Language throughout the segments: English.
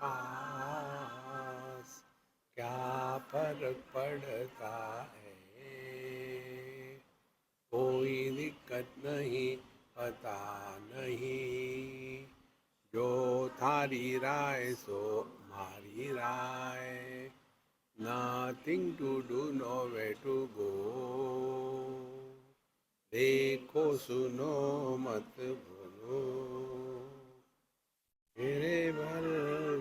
खास, क्या फर्क पड़ता है, कोई दिक्कत नहीं, पता नहीं, जो थारी राय सो मारी राय, nothing to do, nowhere to go, देखो सुनो मत बोलो, wherever,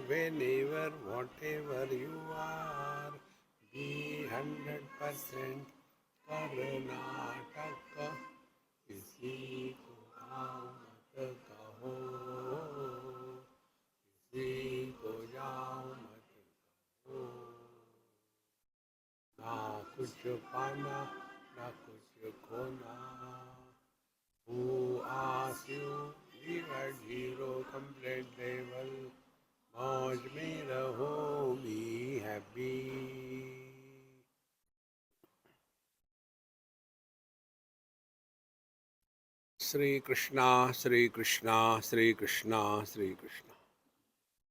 whenever, whatever you are, be 100% Karnataka, किसी को आओ मत कहो, किसी को जाओ मत कहो, ना कुछ पाना ना कुछ खोना, who asks you, live at zero complete level, मौज में रहो, be happy. Shri Krishna, Shri Krishna, Shri Krishna, Shri Krishna.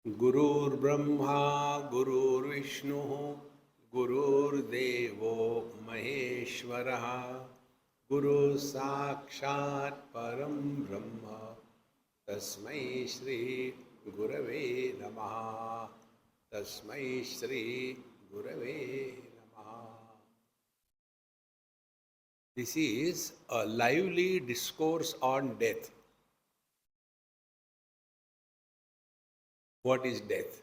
Gurur Brahma, Gurur Vishnu, Gurur Devo Maheshwaraha, Guru Sakshat Param Brahma, Tasmai Shri Gurave Namaha, Tasmai Shri Gurave Namaha. This is a lively discourse on death. What is death?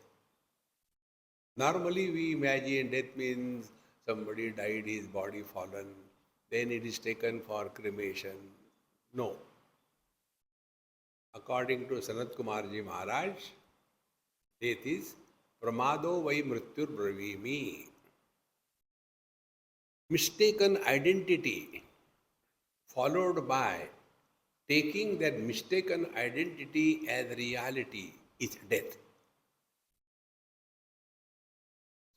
Normally we imagine death means somebody died, his body fallen, then it is taken for cremation. No. According to Sanat Maharaj, death is pramado vai mrityur bravimi. Mistaken identity followed by taking that mistaken identity as reality is death.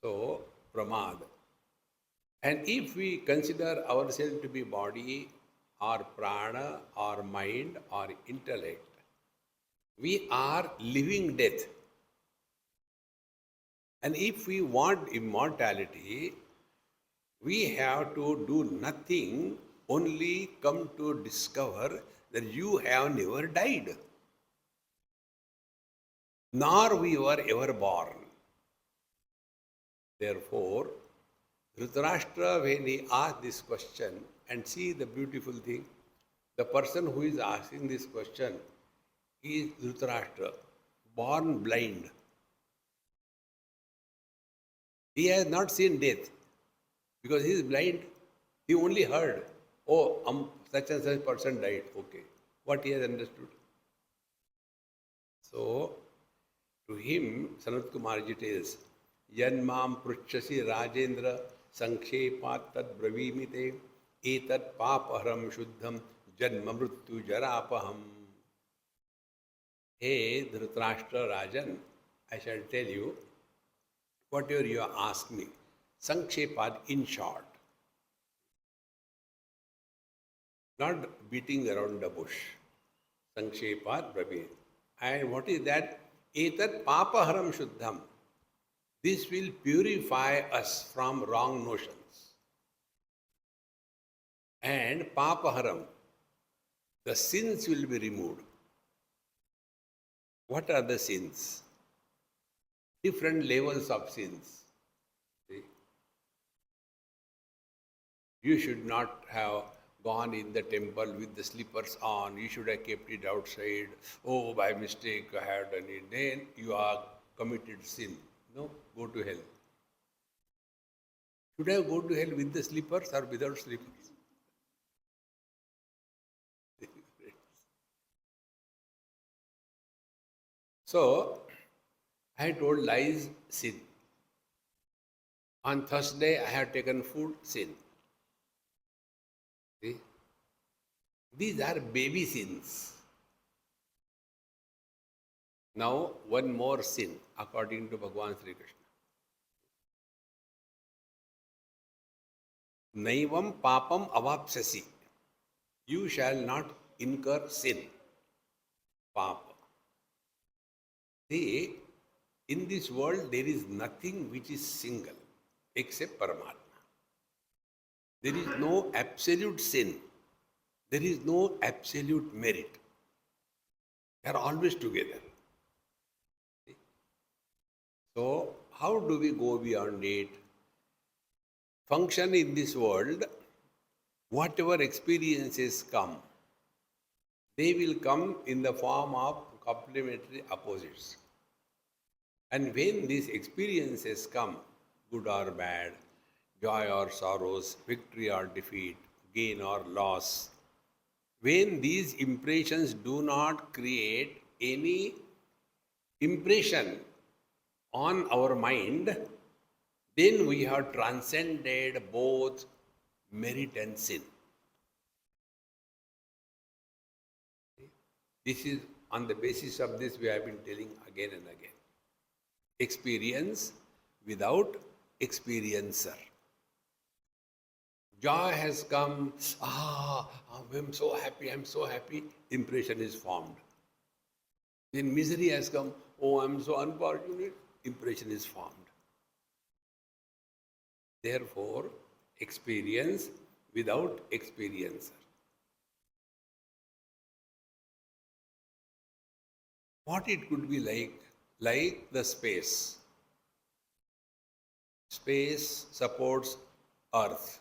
So, pramad. And if we consider ourselves to be body or prana or mind or intellect, we are living death. And if we want immortality, we have to do nothing, only come to discover that you have never died, nor we were ever born. Therefore, Dhritarashtra, when he asked this question, and see the beautiful thing, the person who is asking this question is Dhritarashtra, born blind. He has not seen death because he is blind. He only heard, oh, such and such person died. Okay, what he has understood. So, to him, Sanat Kumarji tells, Yanmam pruchasi Rajendra Sankshepat tad bravimite etat papaharam shuddham janma mrityu jarapaham. Hey Dhritarashtra Rajan, I shall tell you whatever you ask me. Sankshepat, in short. Not beating around the bush. Sankshepat bravimite. And what is that? Etat papaharam shuddham. This will purify us from wrong notions. And papaharam, the sins will be removed. What are the sins? Different levels of sins. See? You should not have gone in the temple with the slippers on. You should have kept it outside. Oh, by mistake I have done it. Then you are committed sin. No, go to hell. Should I go to hell with the slippers or without slippers? So, I told lies, sin. On Thursday, I have taken food, sin. See? These are baby sins. Now, one more sin, according to Bhagavan Sri Krishna. Naivam papam avapsasi. You shall not incur sin. Papa. See, In this world, there is nothing which is single except Paramatma. There is no absolute sin. There is no absolute merit. They are always together. So, how do we go beyond it? Function in this world, whatever experiences come, they will come in the form of complementary opposites. And when these experiences come, good or bad, joy or sorrows, victory or defeat, gain or loss, when these impressions do not create any impression on our mind, then we have transcended both merit and sin. This is on the basis of this we have been telling again and again. Experience without experiencer. Joy has come, I'm so happy, impression is formed. Then misery has come, oh, I'm so unfortunate, impression is formed. Therefore, experience without experiencer. What it could be like the space. Space supports Earth.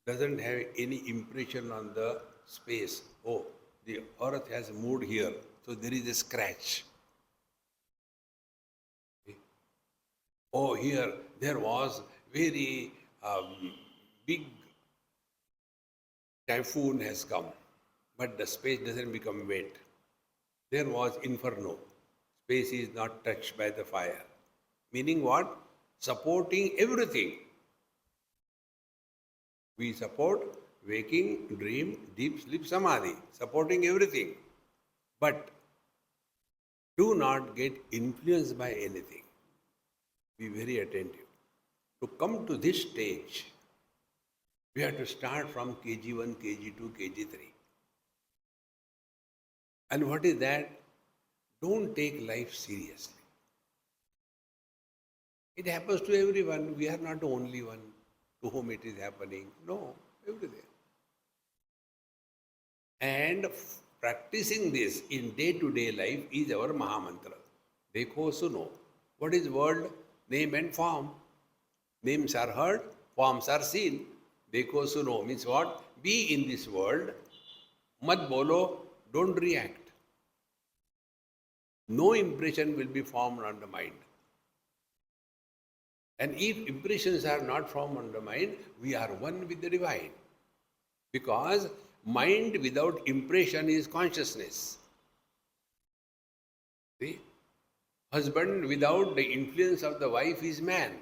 Doesn't have any impression on the space. Oh, the Earth has moved here, so there is a scratch. Oh, here there was very big typhoon has come, but the space doesn't become wet. There was inferno. Space is not touched by the fire. Meaning what? Supporting everything. We support waking, dream, deep sleep, samadhi, supporting everything. But do not get influenced by anything. Be very attentive. To come to this stage, we have to start from KG1, KG2, KG3. And what is that? Don't take life seriously. It happens to everyone. We are not the only one to whom it is happening. No, everywhere. And practicing this in day-to-day life is our Mahamantra. Dekho suno. What is word, name and form? Names are heard, forms are seen. Dekho suno means what? Be in this world. Mat bolo, don't react. No impression will be formed on the mind. And if impressions are not formed on the mind, we are one with the divine. Because mind without impression is consciousness. See? Husband without the influence of the wife is man.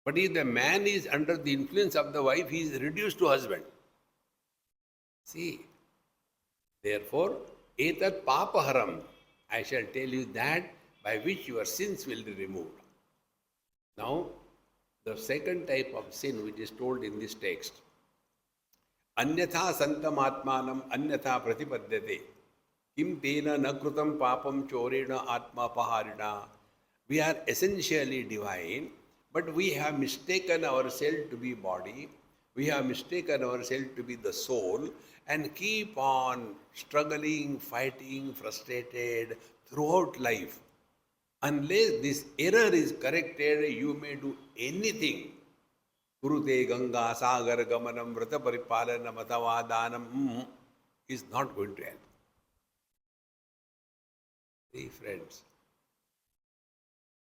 But if the man is under the influence of the wife, he is reduced to husband. See? Therefore, etat papaharam, I shall tell you that by which your sins will be removed. Now, the second type of sin which is told in this text, Anyatha santam atmanam anyatha pratipadyate, kim tena na krutam papam chorena atma paharina. We are essentially divine, but we have mistaken ourselves to be body, we have mistaken ourselves to be the soul, and keep on struggling, fighting, frustrated throughout life. Unless this error is corrected, you may do anything. Kurute Ganga Sagar Gamanam Vrata Paripalana Matavadanam is not going to help. See, friends.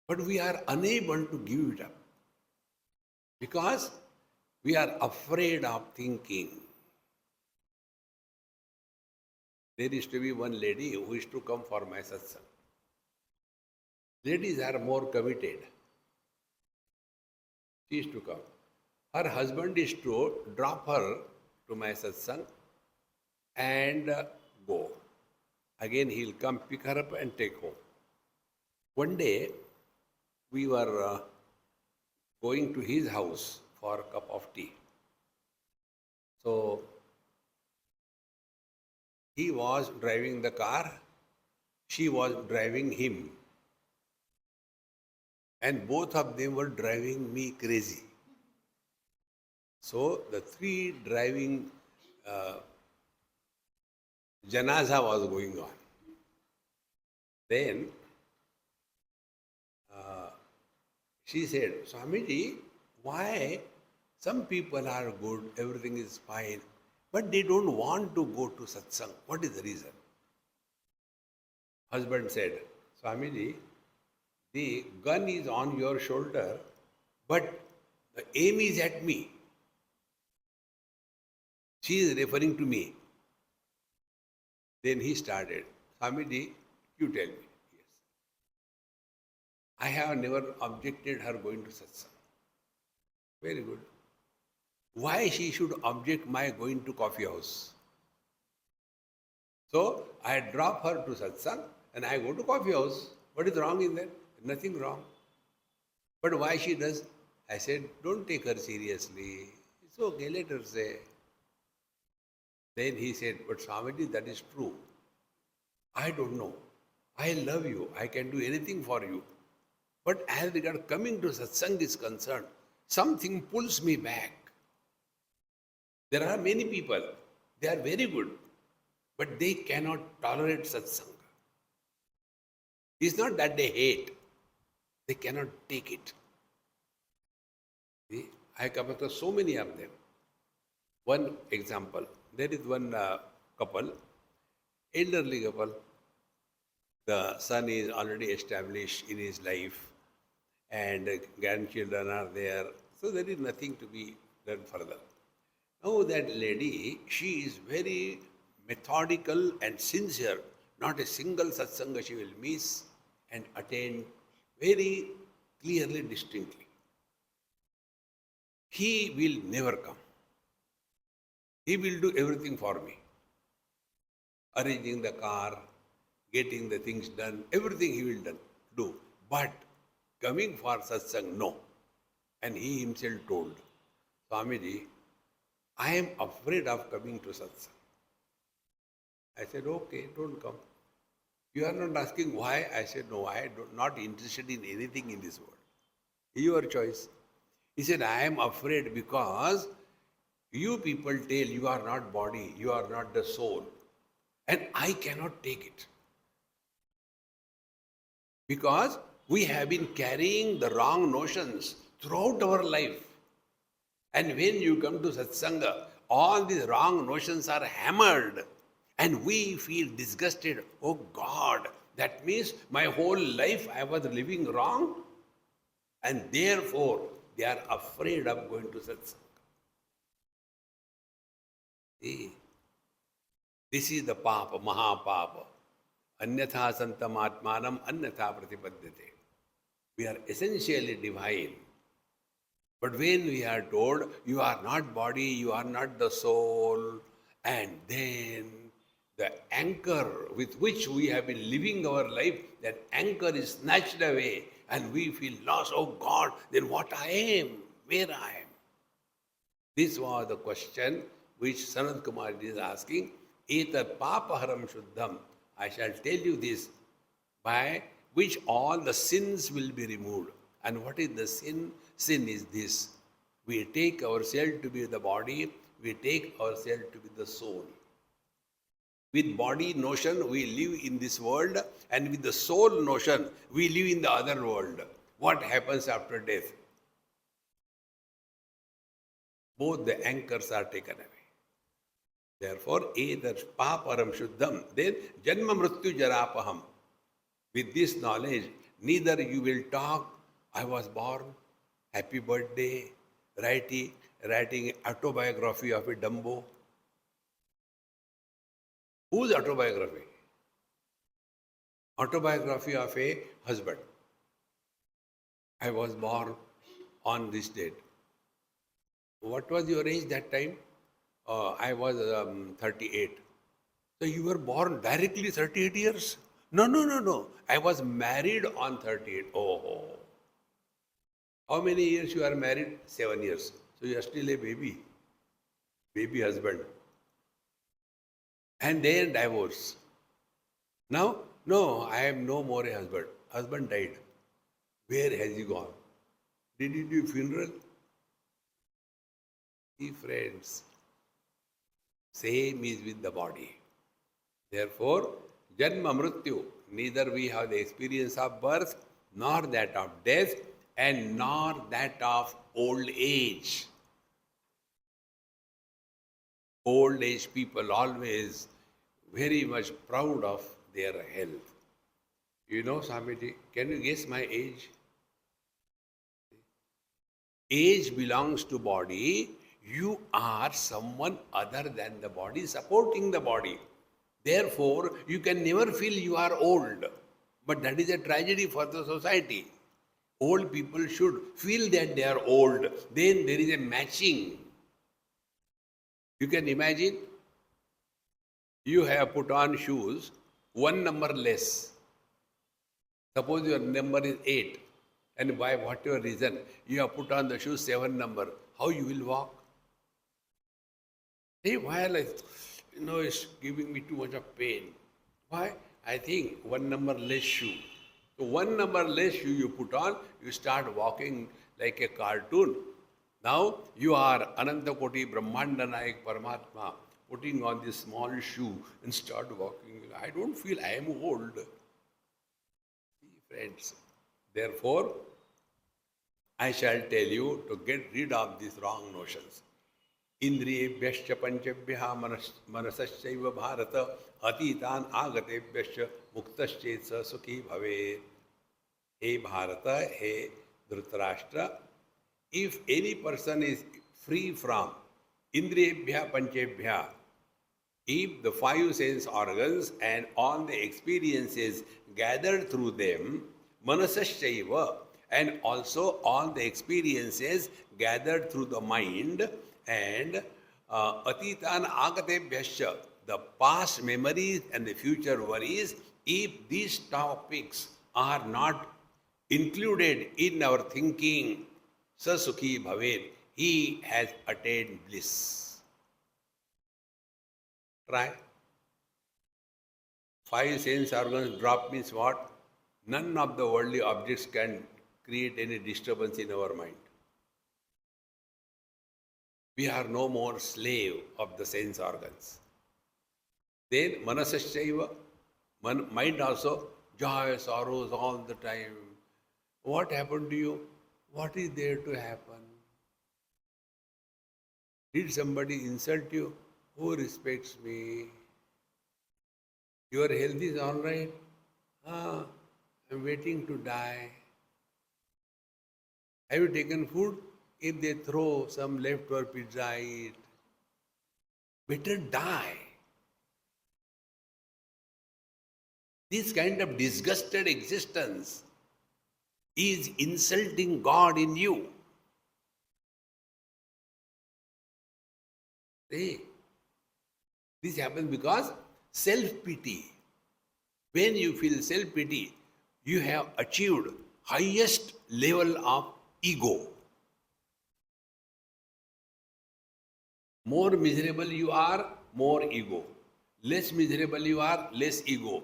But we are unable to give it up because we are afraid of thinking. There is to be one lady who is to come for my satsang. Ladies are more committed. She is to come. Her husband is to drop her to my satsang and go. Again he will come pick her up and take home. One day we were going to his house for a cup of tea. So he was driving the car. she was driving him, and both of them were driving me crazy. So the three driving janaza was going on. Then she said, Swamiji, why some people are good, everything is fine, but they don't want to go to satsang? What is the reason? Husband said, Swamiji, the gun is on your shoulder, but the aim is at me. She is referring to me. Then he started, Swamiji, you tell me. Yes. I have never objected her going to satsang. Very good. Why she should object my going to coffee house? So I drop her to satsang and I go to coffee house. What is wrong in that? Nothing wrong. But why she does? I said, don't take her seriously. It's okay, let her say. Then he said, but Swamiji, that is true. I don't know. I love you. I can do anything for you. But as regard coming to satsang is concerned, something pulls me back. There are many people, they are very good, but they cannot tolerate satsang. It's not that they hate, they cannot take it. See, I come across so many of them. One example, there is one couple, elderly couple. The son is already established in his life and grandchildren are there. So there is nothing to be done further. Now that lady, she is very methodical and sincere. Not a single satsanga she will miss and attend very clearly, distinctly. He will never come. He will do everything for me. Arranging the car, getting the things done, everything he will do. But coming for satsang, no. And he himself told, Swamiji, I am afraid of coming to satsang. I said, okay, don't come. You are not asking why? I said, no, I am not interested in anything in this world. Your choice. He said, I am afraid because you people tell you are not body, you are not the soul. And I cannot take it. Because we have been carrying the wrong notions throughout our life. And when you come to satsanga, all these wrong notions are hammered. And we feel disgusted. Oh God, that means my whole life I was living wrong. And therefore, they are afraid of going to satsanga. See, this is the papa, mahapapa. Anyatha santam atmanam anyatha pratipadyate. We are essentially divine. But when we are told, you are not body, you are not the soul, and then the anchor with which we have been living our life, that anchor is snatched away and we feel lost. Oh God, then what I am, where I am? This was the question which Sanat Kumar is asking. Etar papaharam shuddham. I shall tell you this, by which all the sins will be removed. And what is the sin? Sin is this. We take ourselves to be the body, we take ourselves to be the soul. With body notion, we live in this world, and with the soul notion, we live in the other world. What happens after death? Both the anchors are taken away. Therefore, either paparam shuddham, then janma mrityu jarapaham. With this knowledge, neither you will talk, I was born, happy birthday, writing autobiography of a Dumbo. Whose autobiography? Autobiography of a husband. I was born on this date. What was your age that time? I was 38. So you were born directly 38 years? No. I was married on 38. Oh. How many years you are married? 7 years. So you are still a baby husband. And then divorce. Now No, I am no more a husband. Husband died. Where has he gone? Did he do funeral? See, friends, same is with the body. Therefore, Janma Mrityu, neither we have the experience of birth, nor that of death, and nor that of old age. Old age people always very much proud of their health. You know, Swamiji, can you guess my age? Age belongs to body. You are someone other than the body, supporting the body. Therefore, you can never feel you are old. But that is a tragedy for the society. Old people should feel that they are old. Then there is a matching. You can imagine, you have put on shoes, one number less. Suppose your number is 8, and by whatever reason, you have put on the shoes 7 number. How you will walk? Hey, why it's giving me too much of pain. Why? I think one number less shoe. So one number less shoe you put on, you start walking like a cartoon. Now you are Ananta Koti Brahmanda Nayak Paramatma, putting on this small shoe and start walking. I don't feel I am old. See, friends. Therefore, I shall tell you to get rid of these wrong notions. इंद्रियेभ्यश्च पंचभ्यः मनसश्चैव Bharat अतीतान आगतेभ्यश्च मुक्तश्चेत स सुखी भवेत्. हे भारत, हे Dhritarashtra, if any person is free from indriyebhya panchebhya, if the five sense organs and all the experiences gathered through them, manasaschaiva, and also all the experiences gathered through the mind, and atitan agatebhyascha, the past memories and the future worries, if these topics are not included in our thinking, sa sukhi bhavet, he has attained bliss. Try. Five sense organs drop means what? None of the worldly objects can create any disturbance in our mind. We are no more slave of the sense organs. Then manasaschaiva, mind also, joy, sorrows all the time. What happened to you? What is there to happen? Did somebody insult you? Who respects me? Your health is all right? I'm waiting to die. Have you taken food? If they throw some leftover pizza, I eat. Better die. This kind of disgusted existence is insulting God in you. See, this happens because self-pity. When you feel self-pity, you have achieved highest level of ego. More miserable you are, more ego. Less miserable you are, less ego.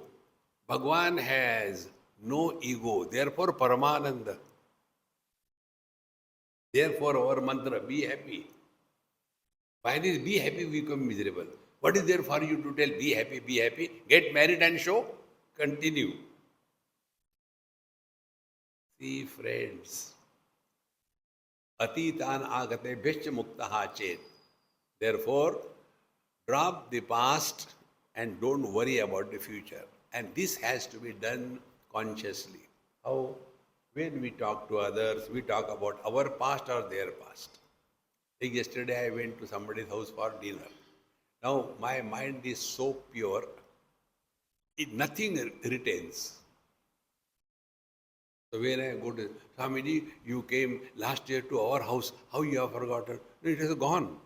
Bhagwan has no ego, therefore Paramananda. Therefore our mantra, be happy. By this be happy, we become miserable. What is there for you to tell be happy, be happy? Get married and show? Continue. See, friends, atitan agate bhescha muktaha chet. Therefore, drop the past and don't worry about the future. And this has to be done consciously. How? When we talk to others, we talk about our past or their past. Like yesterday, I went to somebody's house for dinner. Now, my mind is so pure, nothing retains. So when I go to Swamiji, you came last year to our house, how you have forgotten? It has gone.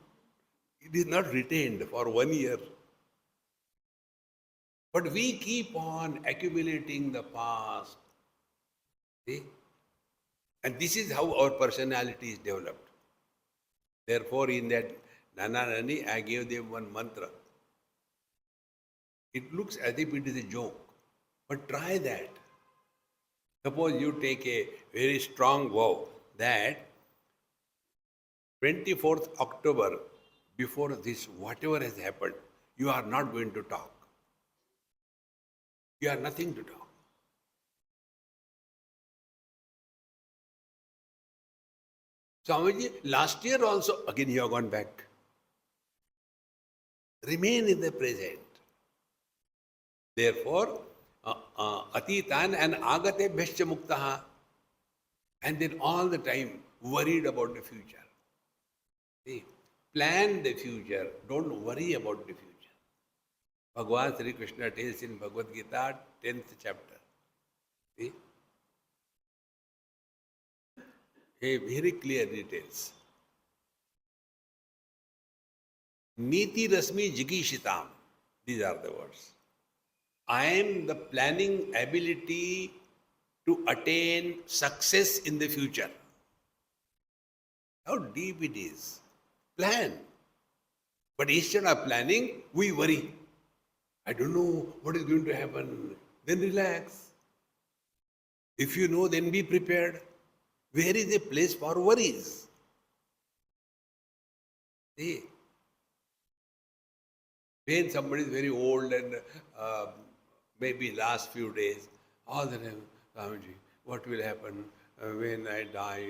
It is not retained for 1 year. But we keep on accumulating the past. See? And this is how our personality is developed. Therefore, in that Nana Nani, I gave them one mantra. It looks as if it is a joke. But try that. Suppose you take a very strong vow that 24th October, before this, whatever has happened, you are not going to talk. You have nothing to talk. Swamiji, last year also, again you have gone back. Remain in the present. Therefore, atitan and agatebhyascha muktaha. And then all the time worried about the future. See, plan the future, don't worry about the future. Bhagavan Sri Krishna tells in Bhagavad Gita, 10th chapter. See? A very clear details. Niti Rasmi Jigishitam. These are the words. I am the planning ability to attain success in the future. How deep it is. Plan. But instead of planning, we worry. I don't know what is going to happen. Then relax. If you know, then be prepared. Where is a place for worries? See, when somebody is very old and maybe last few days, all the time, Swamiji, what will happen when I die,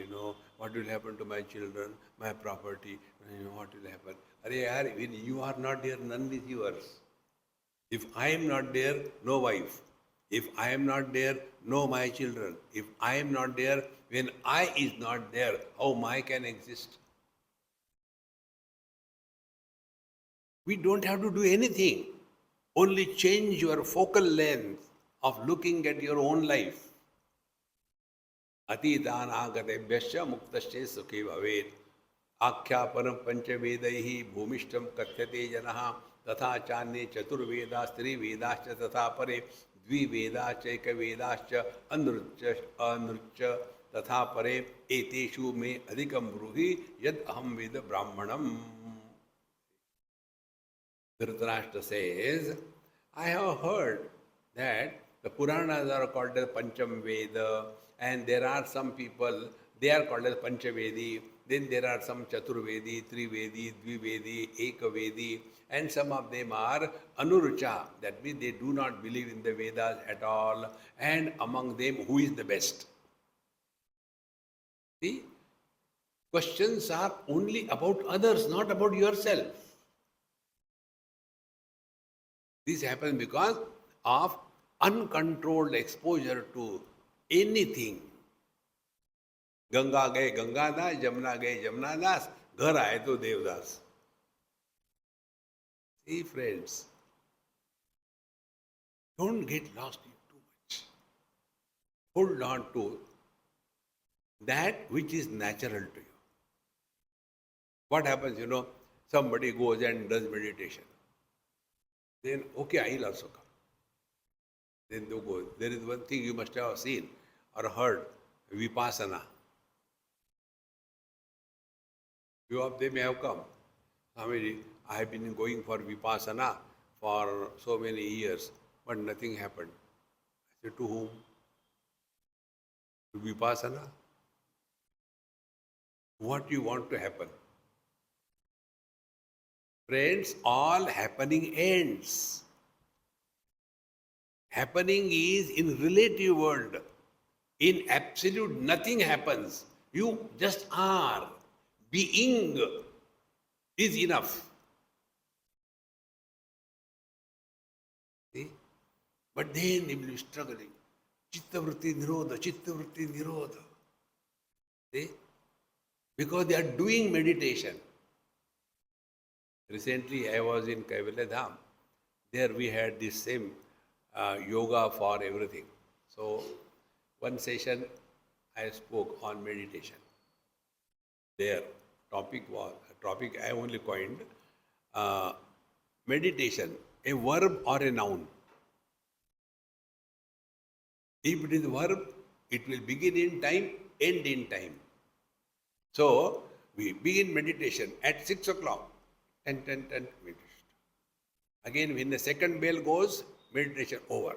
what will happen to my children, my property, what will happen? Arey, when you are not there, none is yours. If I am not there, no wife. If I am not there, no my children. If I am not there, when I is not there, how my can exist? We don't have to do anything. Only change your focal length of looking at your own life. Atitan agatebhyascha muktasche sukhi bhavet. Akhyapanam panchavedaihi bhumishtam kathyate janaha tatha chanye chaturvedas trivedascha tatha pare dvivedascha ekavedascha anrucha tatha pare eteshu me adhikam bruhi yad aham veda brahmanam. Dhritarashtra says, I have heard that the Puranas are called as Pancham Veda, and there are some people, they are called as Panchavedi, then there are some Chaturvedi, Trivedi, Dvivedi, Ekavedi, and some of them are Anurucha, that means they do not believe in the Vedas at all, and among them, who is the best? See, questions are only about others, not about yourself. This happens because of uncontrolled exposure to anything. Ganga gaye Gangadas, Jamna gaye Jamnadas, ghar aaye to Devdas. See, friends, don't get lost in too much. Hold on to that which is natural to you. What happens, somebody goes and does meditation. Then, okay, I will also come. Then they go. There is one thing you must have seen or heard, Vipassana. Few of them have come. Swamiji, I have been going for Vipassana for so many years, but nothing happened. I said, to whom? To Vipassana? What you want to happen? Friends, all happening ends. Happening is in relative world. In absolute, nothing happens. You just are. Being is enough. See? But then they will be struggling. Chittavritti nirodha, chittavritti nirodha. See? Because they are doing meditation. Recently, I was in Kaivalya Dham. There we had this same yoga for everything. So, one session I spoke on meditation. There, topic I only coined, meditation, a verb or a noun. If it is a verb, it will begin in time, end in time. So, we begin meditation at 6 o'clock. 10, meditation. Again, when the second bell goes, meditation over.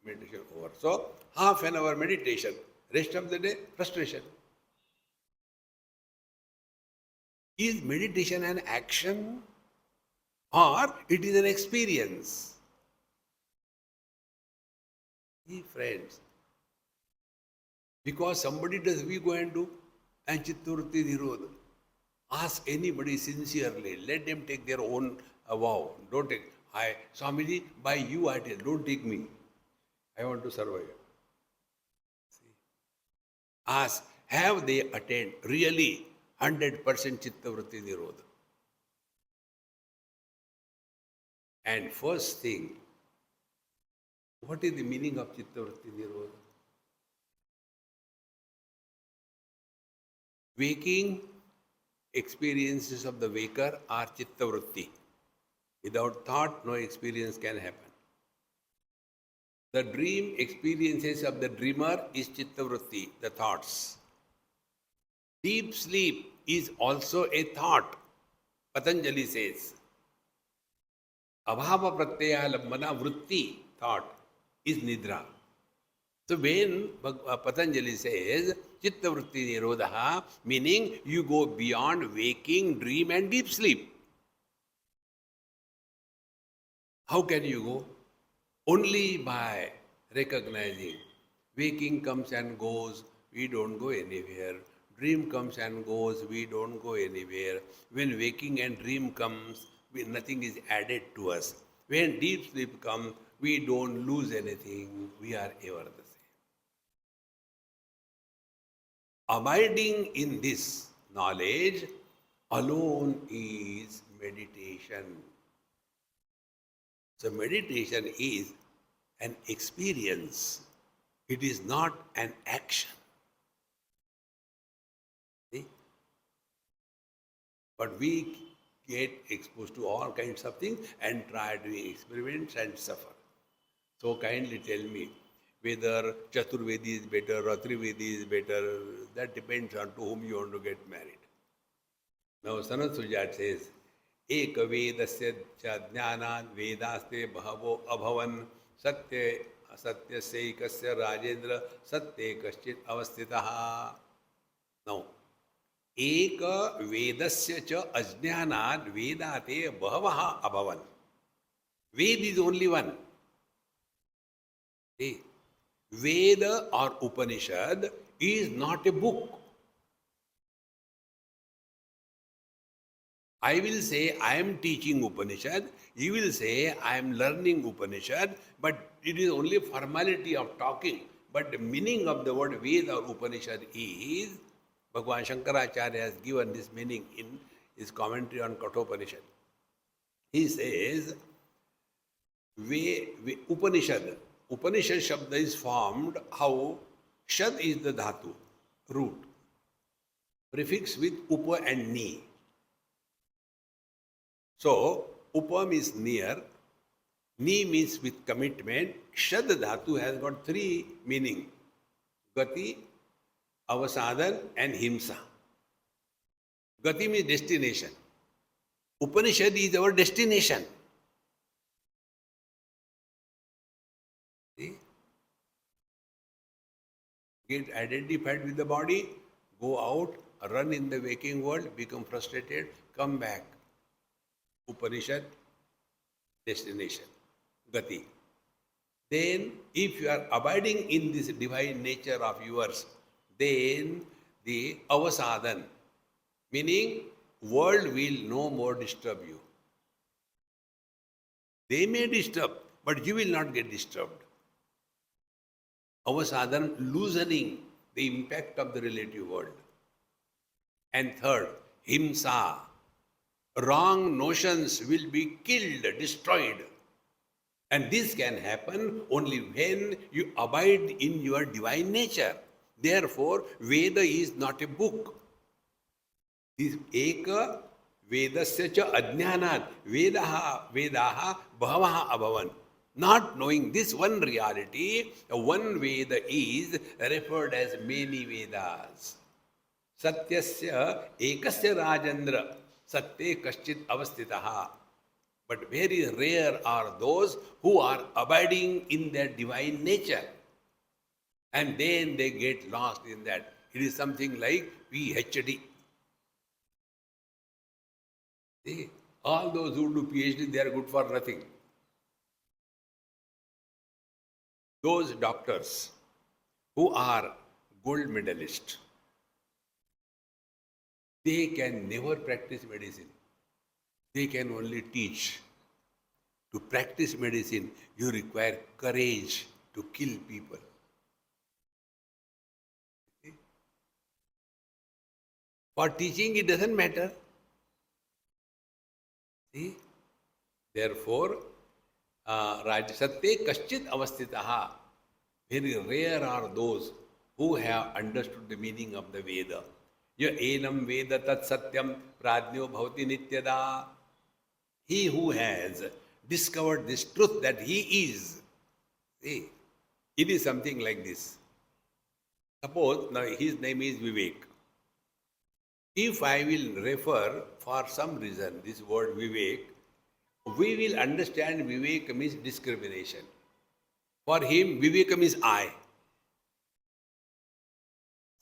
Meditation over. So, half an hour meditation, rest of the day, frustration. Is meditation an action or it is an experience? See, friends, because somebody does, we go and do, and Chittavritti Nirodha. Ask anybody sincerely, let them take their own vow. Don't take, Swamiji, by you I tell, don't take me. I want to survive. See? Ask, have they attained really 100% Chittavritti Nirodha? And first thing, what is the meaning of Chittavritti Nirodha? Waking experiences of the waker are Chittavritti. Without thought, no experience can happen. The dream experiences of the dreamer is Chittavritti, the thoughts. Deep sleep is also a thought, Patanjali says. Abhava pratyaya lambana vritti, thought, is nidra. So when Patanjali says Chittavritti Nirodha, meaning you go beyond waking, dream and deep sleep. How can you go? Only by recognizing waking comes and goes, we don't go anywhere. Dream comes and goes, we don't go anywhere. When waking and dream comes, nothing is added to us. When deep sleep comes, we don't lose anything. We are ever the same. Abiding in this knowledge alone is meditation. So meditation is an experience. It is not an action. See? But we get exposed to all kinds of things and try doing experiments and suffer. So kindly tell me whether Chaturvedi is better or Trivedi is better. That depends on to whom you want to get married. Now Sanat-Sujatiya says, Eka vedasya cha jnanad vedaste bhavo abhavan satya satyasya rajendra satya kaschit avastitaha. Now, Eka vedasya cha ajnanad vedate bhavaha abhavan. Ved is only one. See, Veda or Upanishad is not a book. I will say I am teaching Upanishad, you will say I am learning Upanishad, but it is only a formality of talking. But the meaning of the word Veda or Upanishad is, Bhagavan Shankaracharya has given this meaning in his commentary on Kathopanishad. He says, Upanishad Shabda is formed how Shad is the dhatu, root, prefix with Upa and Ni. So, Upa means near, Ni means with commitment. Shad dhatu has got three meanings: Gati, Avasadan and Himsa. Gati means destination. Upanishad is our destination. See? Get identified with the body, go out, run in the waking world, become frustrated, come back. Upanishad, destination, Gati. Then, if you are abiding in this divine nature of yours, then the Avasadan, meaning world will no more disturb you. They may disturb, but you will not get disturbed. Avasadan, loosening the impact of the relative world. And third, Himsa, wrong notions will be killed, destroyed. And this can happen only when you abide in your divine nature. Therefore, Veda is not a book. This Eka Vedasya cha ajnanat Vedaha bhavaha abhavan. Not knowing this one reality, one Veda is referred as many Vedas. Satyasya ekasya rajendra satya kaschit avastitaha. But very rare are those who are abiding in their divine nature. And then they get lost in that. It is something like PhD. See, all those who do PhD, they are good for nothing. Those doctors who are gold medalists, they can never practice medicine. They can only teach. To practice medicine, you require courage to kill people. For teaching, it doesn't matter. See? Therefore, Rajasatye Kaschit Avastitaha. Very rare are those who have understood the meaning of the Veda. Ya enam Veda tat satyam pradnyo bhavati nityada. He who has discovered this truth that he is. See, it is something like this. Suppose now his name is Vivek. If I will refer for some reason this word Vivek, we will understand Vivek means discrimination. For him, Vivek means I.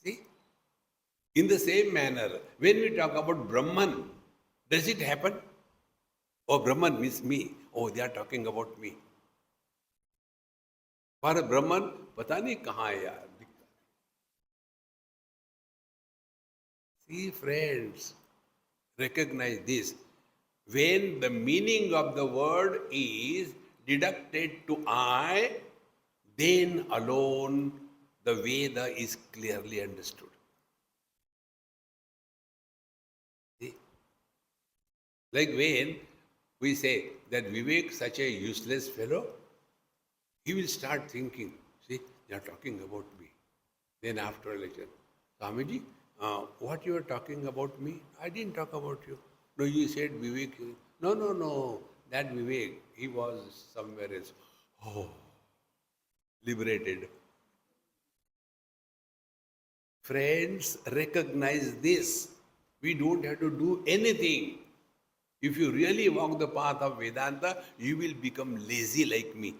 See? In the same manner, when we talk about Brahman, does it happen? Oh, Brahman means me. Oh, they are talking about me. For a Brahman, pata nahi kahan hai yaar. See, friends, recognize this. When the meaning of the word is deducted to I, then alone the Veda is clearly understood. See? Like when we say that Vivek such a useless fellow, he will start thinking, see, they are talking about me. Then after a lecture, Swamiji, what you are talking about me? I didn't talk about you. No, you said Vivek. No. That Vivek, he was somewhere else. Oh, liberated. Friends, recognize this. We don't have to do anything. If you really walk the path of Vedanta, you will become lazy like me.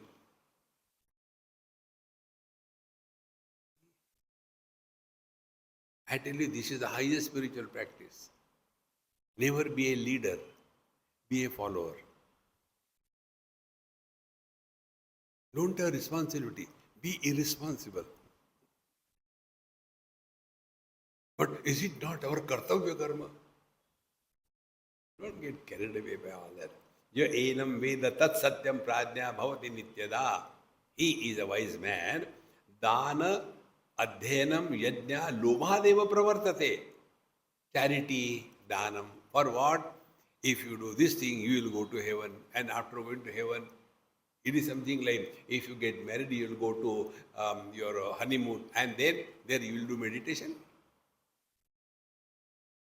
I tell you, this is the highest spiritual practice. Never be a leader, be a follower. Don't have responsibility, be irresponsible. But is it not our kartavya karma? Don't get carried away by all that. Ya enam veda tat satyam pradnya bhavati nityada. He is a wise man. Dana adhenam yajna lobhadeva pravartate. Charity, danam. For what? If you do this thing, you will go to heaven. And after going to heaven, it is something like if you get married, you will go to your honeymoon. And then there you will do meditation.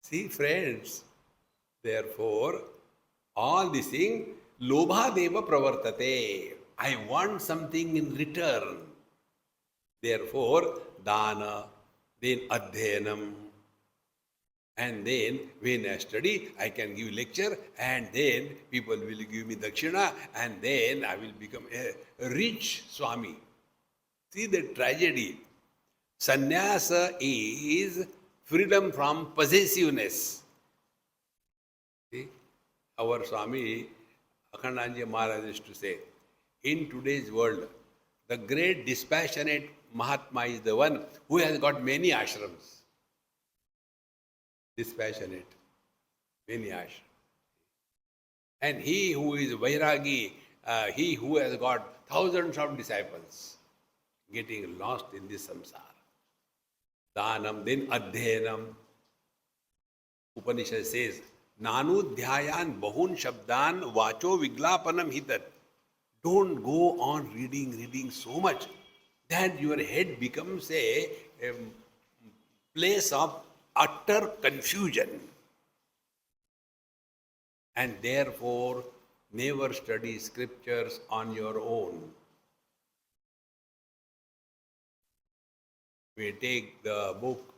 See, friends. Therefore, all these things, lobha deva pravartate. I want something in return. Therefore, dana, then adhyanam. And then when I study, I can give lecture, and then people will give me dakshina, and then I will become a rich Swami. See the tragedy. Sannyasa is freedom from possessiveness. See, our Swami Akhandanji Maharaj used to say, in today's world, the great dispassionate Mahatma is the one who has got many ashrams. Dispassionate, many ashrams. And he who is Vairagi, he who has got thousands of disciples, getting lost in this samsara. Danam, then adhyanam. Upanishad says, Nanu dhyayan bahun shabdan vacho viglapanam hitat. Don't go on reading so much that your head becomes a place of utter confusion. And therefore, never study scriptures on your own. We take the book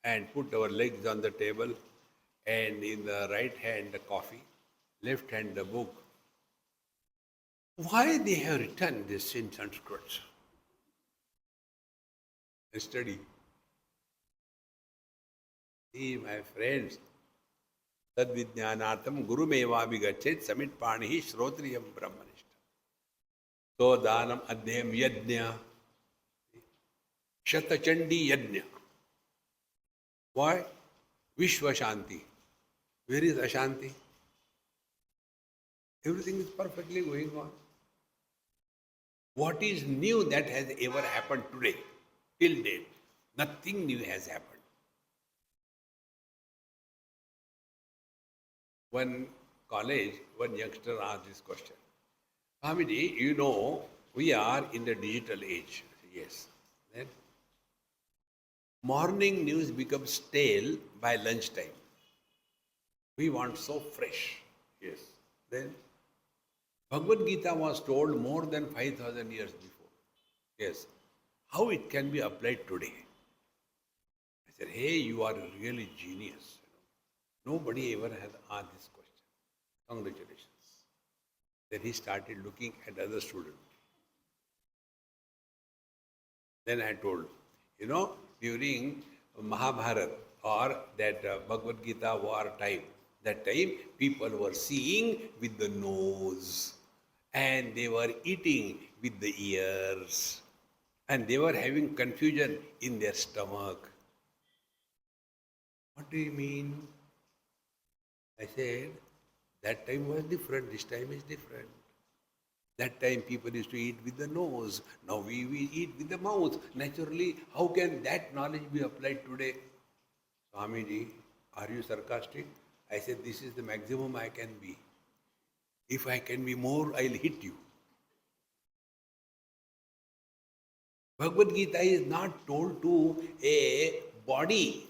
and put our legs on the table, and in the right hand the coffee, left hand the book, Why they have written this in Sanskrit? Study. See, my friends, Tadvijnanatam Gurumeva Vigachet Samit Panihi Shrotriyam Brahmanishta. So Danam Adhyam Yajna Shatachandi Yajna. Why? Vishwa Shanti. Where is Ashanti? Everything is perfectly going on. What is new that has ever happened today? Till date, nothing new has happened. One college, one youngster asked this question. Swamiji, you know, we are in the digital age. Yes. Then morning news becomes stale by lunchtime. We want so fresh. Yes. Then Bhagavad Gita was told more than 5,000 years before. Yes. How it can be applied today? I said, hey, you are really genius. Nobody ever has asked this question. Congratulations. Then he started looking at other students. Then I told, during Mahabharata or that Bhagavad Gita war time, that time people were seeing with the nose and they were eating with the ears and they were having confusion in their stomach. What do you mean? I said, that time was different, this time is different. That time people used to eat with the nose. Now we eat with the mouth. Naturally, how can that knowledge be applied today? Swamiji, are you sarcastic? I said, this is the maximum I can be. If I can be more, I'll hit you. Bhagavad Gita is not told to a body.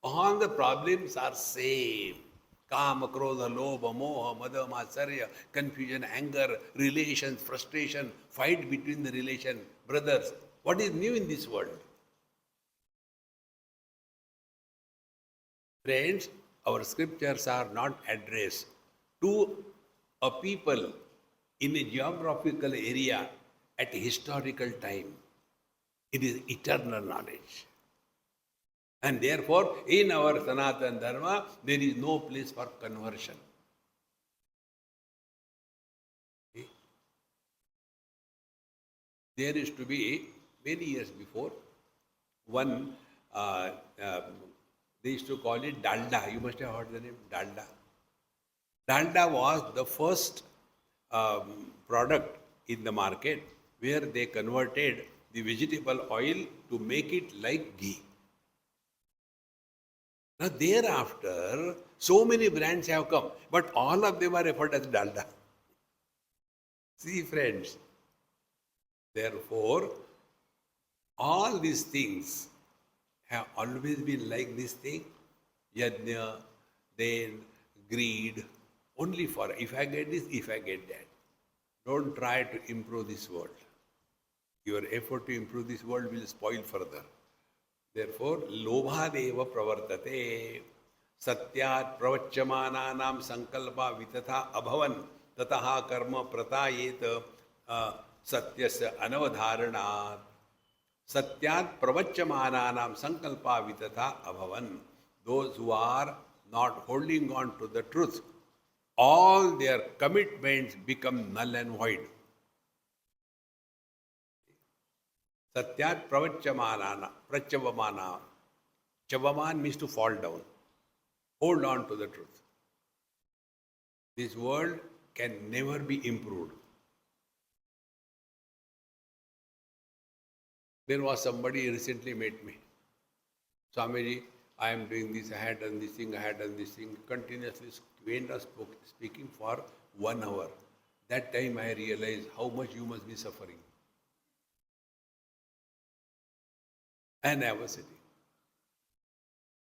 All the problems are same. Kama, Krodha, Lobha, Moha, Mada, Matsarya, confusion, anger, relations, frustration, fight between the relation, brothers. What is new in this world? Friends, our scriptures are not addressed to a people in a geographical area at a historical time. It is eternal knowledge. And therefore, in our Sanatana Dharma, there is no place for conversion. Okay? There used to be, many years before, one, they used to call it Dalda. You must have heard the name Dalda. Dalda was the first product in the market where they converted the vegetable oil to make it like ghee. Now thereafter, so many brands have come, but all of them are referred as Dalda. See friends, therefore, all these things have always been like this thing, yajna, then greed, only for if I get this, if I get that. Don't try to improve this world. Your effort to improve this world will spoil further. Therefore, lobhadeva pravartate satyat pravacchamananam sankalpa vitatha abhavan tataha karma pratayet satyasya anavadharanat satyat pravacchamananam sankalpa vitatha abhavan. Those who are not holding on to the truth, all their commitments become null and void. Satyat pravacchamanana, prachavamana. Chavaman means to fall down. Hold on to the truth. This world can never be improved. There was somebody recently met me. Swamiji, I am doing this, I had done this thing, I had done this thing. Continuously went on speaking for 1 hour. That time I realized how much you must be suffering. And I was sitting.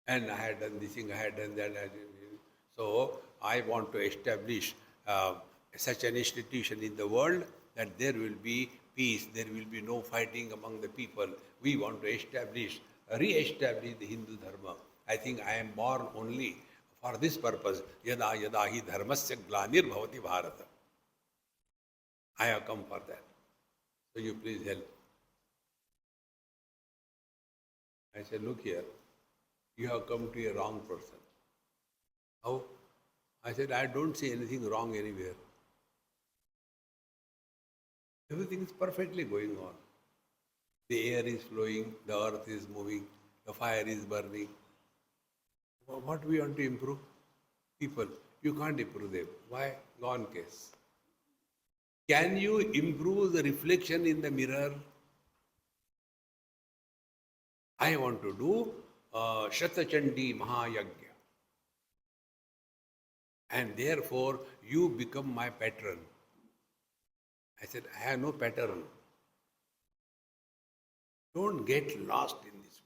And I had done this thing, I had done that. So I want to establish such an institution in the world that there will be peace, there will be no fighting among the people. We want to re-establish the Hindu Dharma. I think I am born only for this purpose. Yada yada hi dharmasya glanir bhavati bharata. I have come for that. So you please help. I said, look here, you have come to a wrong person. How? I said, I don't see anything wrong anywhere. Everything is perfectly going on. The air is flowing, the earth is moving, the fire is burning. What we want to improve? People. You can't improve them. Why? Gone case. Can you improve the reflection in the mirror? I want to do Shatachandi Mahayagya. And therefore, you become my patron. I said, I have no pattern. Don't get lost in this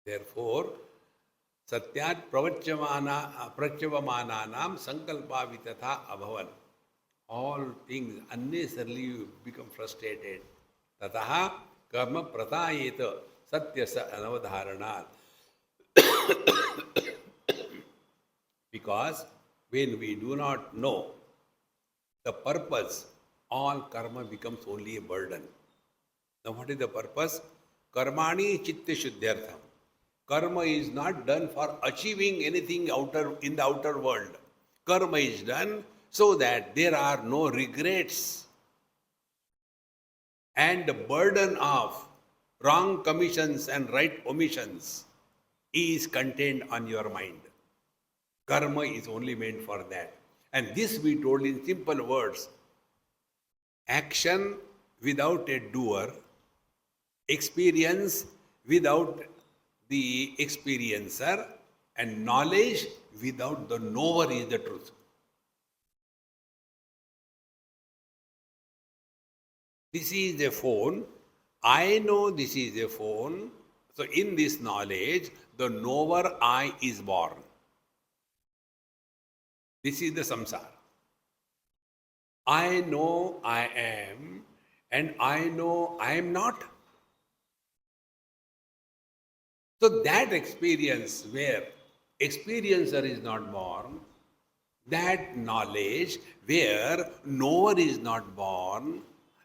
world. Therefore, Satyat Prachyavamananam Sankalpa Vitatha Abhavan. All things unnecessarily become frustrated. Tataha Karma Pratayeta Satya Sa Anavadharanat. Because when we do not know the purpose, all karma becomes only a burden. Now what is the purpose? Karmani chitta shuddhyartham. Karma is not done for achieving anything in the outer world. Karma is done so that there are no regrets. And the burden of wrong commissions and right omissions is contained on your mind. Karma is only meant for that. And this we told in simple words. Action without a doer, experience without the experiencer, and knowledge without the knower is the truth. This is a phone. I know this is a phone. So in this knowledge, the knower I is born. This is the samsara. I know I am, and I know I am not. So that experience where experiencer is not born, that knowledge where knower is not born,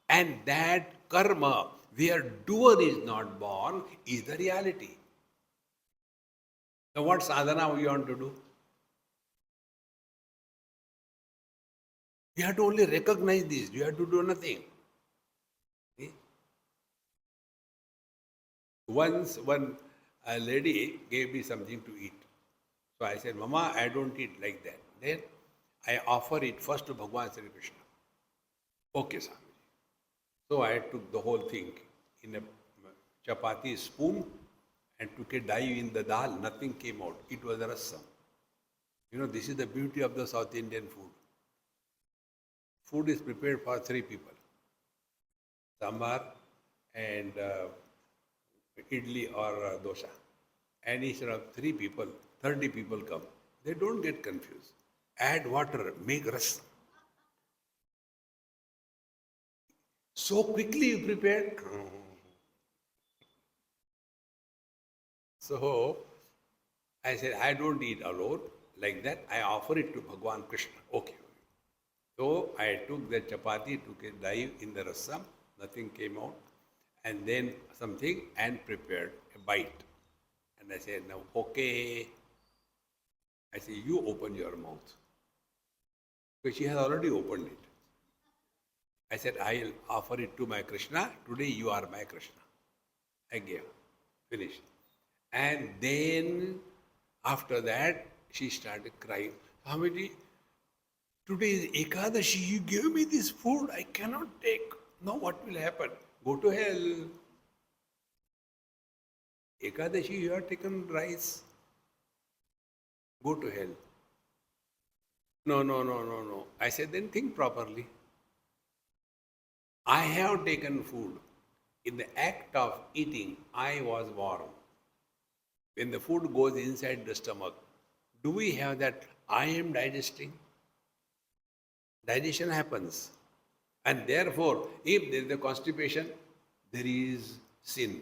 and that karma where doer is not born is the reality. So what sadhana we want to do? You have to only recognize this. You have to do nothing. See? Once a lady gave me something to eat. So I said, Mama, I don't eat like that. Then I offer it first to Bhagavan Sri Krishna. Okay, Swami. So I took the whole thing in a chapati spoon and took a dive in the dal. Nothing came out. It was a rasam. You know, this is the beauty of the South Indian food. Food is prepared for 3 people. Sambar and idli or dosha. And instead of 3 people, 30 people come. They don't get confused. Add water, make rasam. So quickly you prepared. So I said, I don't eat alone like that. I offer it to Bhagavan Krishna. Okay. So I took the chapati, took a dive in the rasam, nothing came out, and then something and prepared a bite. And I said, now, okay. I said, you open your mouth. Because she has already opened it. I said, I'll offer it to my Krishna. Today you are my Krishna. I gave. Finished. And then after that, she started crying. Swamiji, today is Ekadashi. You gave me this food. I cannot take. Now what will happen? Go to hell. Ekadashi, you have taken rice. Go to hell. No. I said, then think properly. I have taken food. In the act of eating, I was born. When the food goes inside the stomach, do we have that I am digesting? Digestion happens. And therefore, if there is a constipation, there is sin.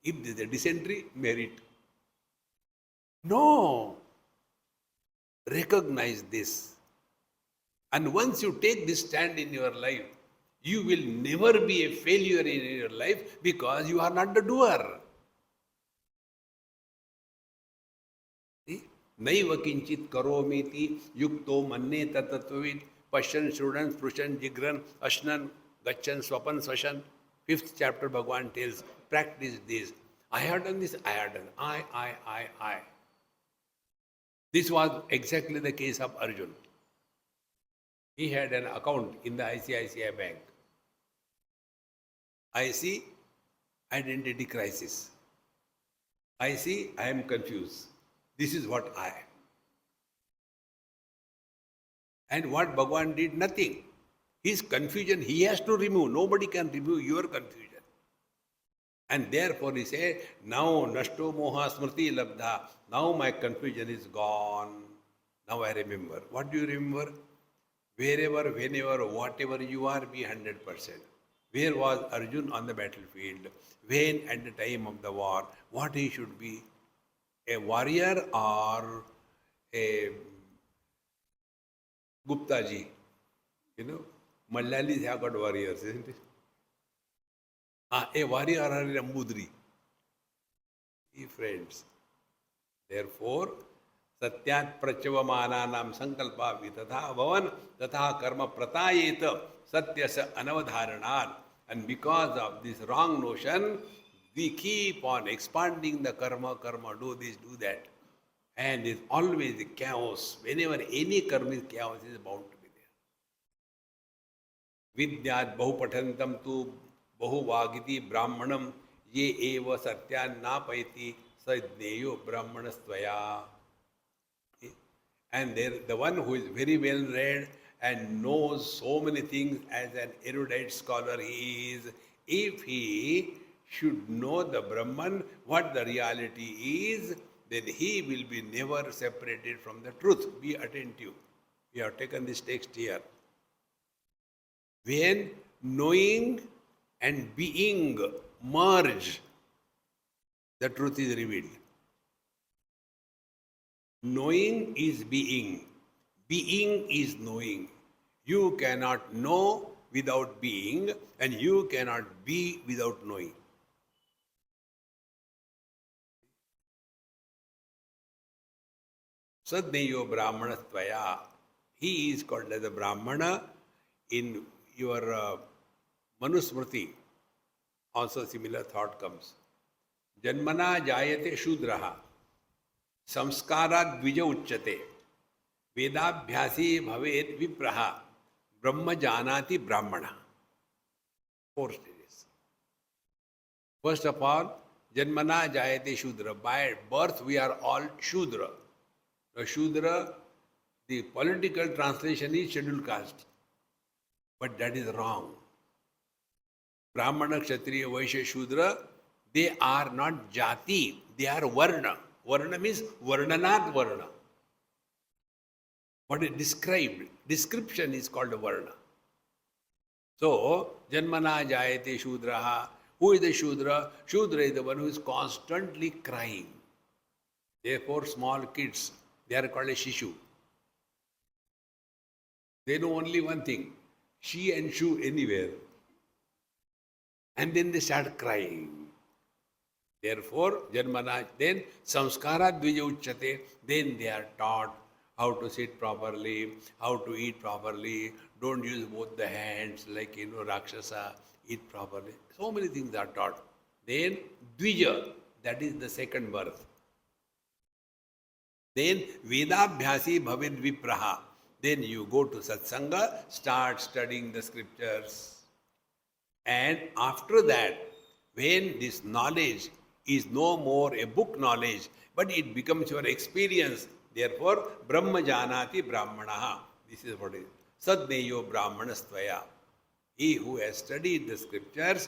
If there is a dysentery, merit. No. Recognize this. And once you take this stand in your life, you will never be a failure in your life because you are not the doer. नैव किंचित करोमीति युक्तो मन्ये तत्त्वविद पश्यन् शृण्वन् स्पृशन् जिघ्रन् अश्नन् गच्छन् स्वपन् स्वशन्. Fifth chapter Bhagavan tells, practice this. I have done this, I have done. I. This was exactly the case of Arjun. He had an account in the ICICI bank. I see identity crisis. I see I am confused. This is what I am. And what Bhagavan did? Nothing. His confusion he has to remove. Nobody can remove your confusion. And therefore he said, now nashto moha smriti labdha. Now my confusion is gone. Now I remember. What do you remember? Wherever, whenever, whatever you are, be 100%. Where was Arjun on the battlefield? When at the time of the war, what he should be? A warrior or a Gupta ji? You know, Malayalis have got warriors, isn't it? A warrior or a Nambudri. Friends. Therefore, Satyat Prachavamananam Sankalpa Vitatha Bhavan Tatha Karma Pratayeta Satyasa Anavadharanat. And because of this wrong notion, we keep on expanding the karma, do this, do that. And there's always a chaos. Whenever any karma is chaos, is bound to be there. Vidyat Bahupatantam tu Bahuvagiti Brahmanam ye eva Satyan napaiti sadneyo Brahmanastvaya. And there, the one who is very well read and knows so many things as an erudite scholar he is, if he should know the Brahman, what the reality is, then he will be never separated from the truth. Be attentive. We have taken this text here. When knowing and being merge, the truth is revealed. Knowing is being. Being is knowing. You cannot know without being, and you cannot be without knowing. Sadneyo Brahmanastvaya. He is called as a Brahmana. In your Manusmriti, also similar thought comes. Janmana jayate Shudraha. Samskara dvija uchyate. Vedabhyasi bhavet vipraha. Brahma janati Brahmana. 4 stages. First of all, Janmana jayate Shudra. By birth we are all Shudra. Now Shudra, the political translation is scheduled caste. But that is wrong. Brahmana, Kshatriya, Vaishya, Shudra, they are not jati, they are varna. Varna means varnanat varna. What is described, description is called varna. So, Janmana jayate Shudraha. Who is the Shudra? Shudra is the one who is constantly crying. Therefore, small kids, they are called a Shishu. They know only one thing, she and shu anywhere. And then they start crying. Therefore, Janmana, then Samskara Dvija Uchyate, then they are taught how to sit properly, how to eat properly, don't use both the hands like, Rakshasa, eat properly. So many things are taught. Then Dvija, that is the second birth. Then Vedabhyasi Bhavid Vipraha. Then you go to Satsanga, start studying the scriptures. And after that, when this knowledge is no more a book knowledge, but it becomes your experience, therefore, Brahma Janati Brahmanaha. This is what it is. Sadneyo Brahmanastvaya. He who has studied the scriptures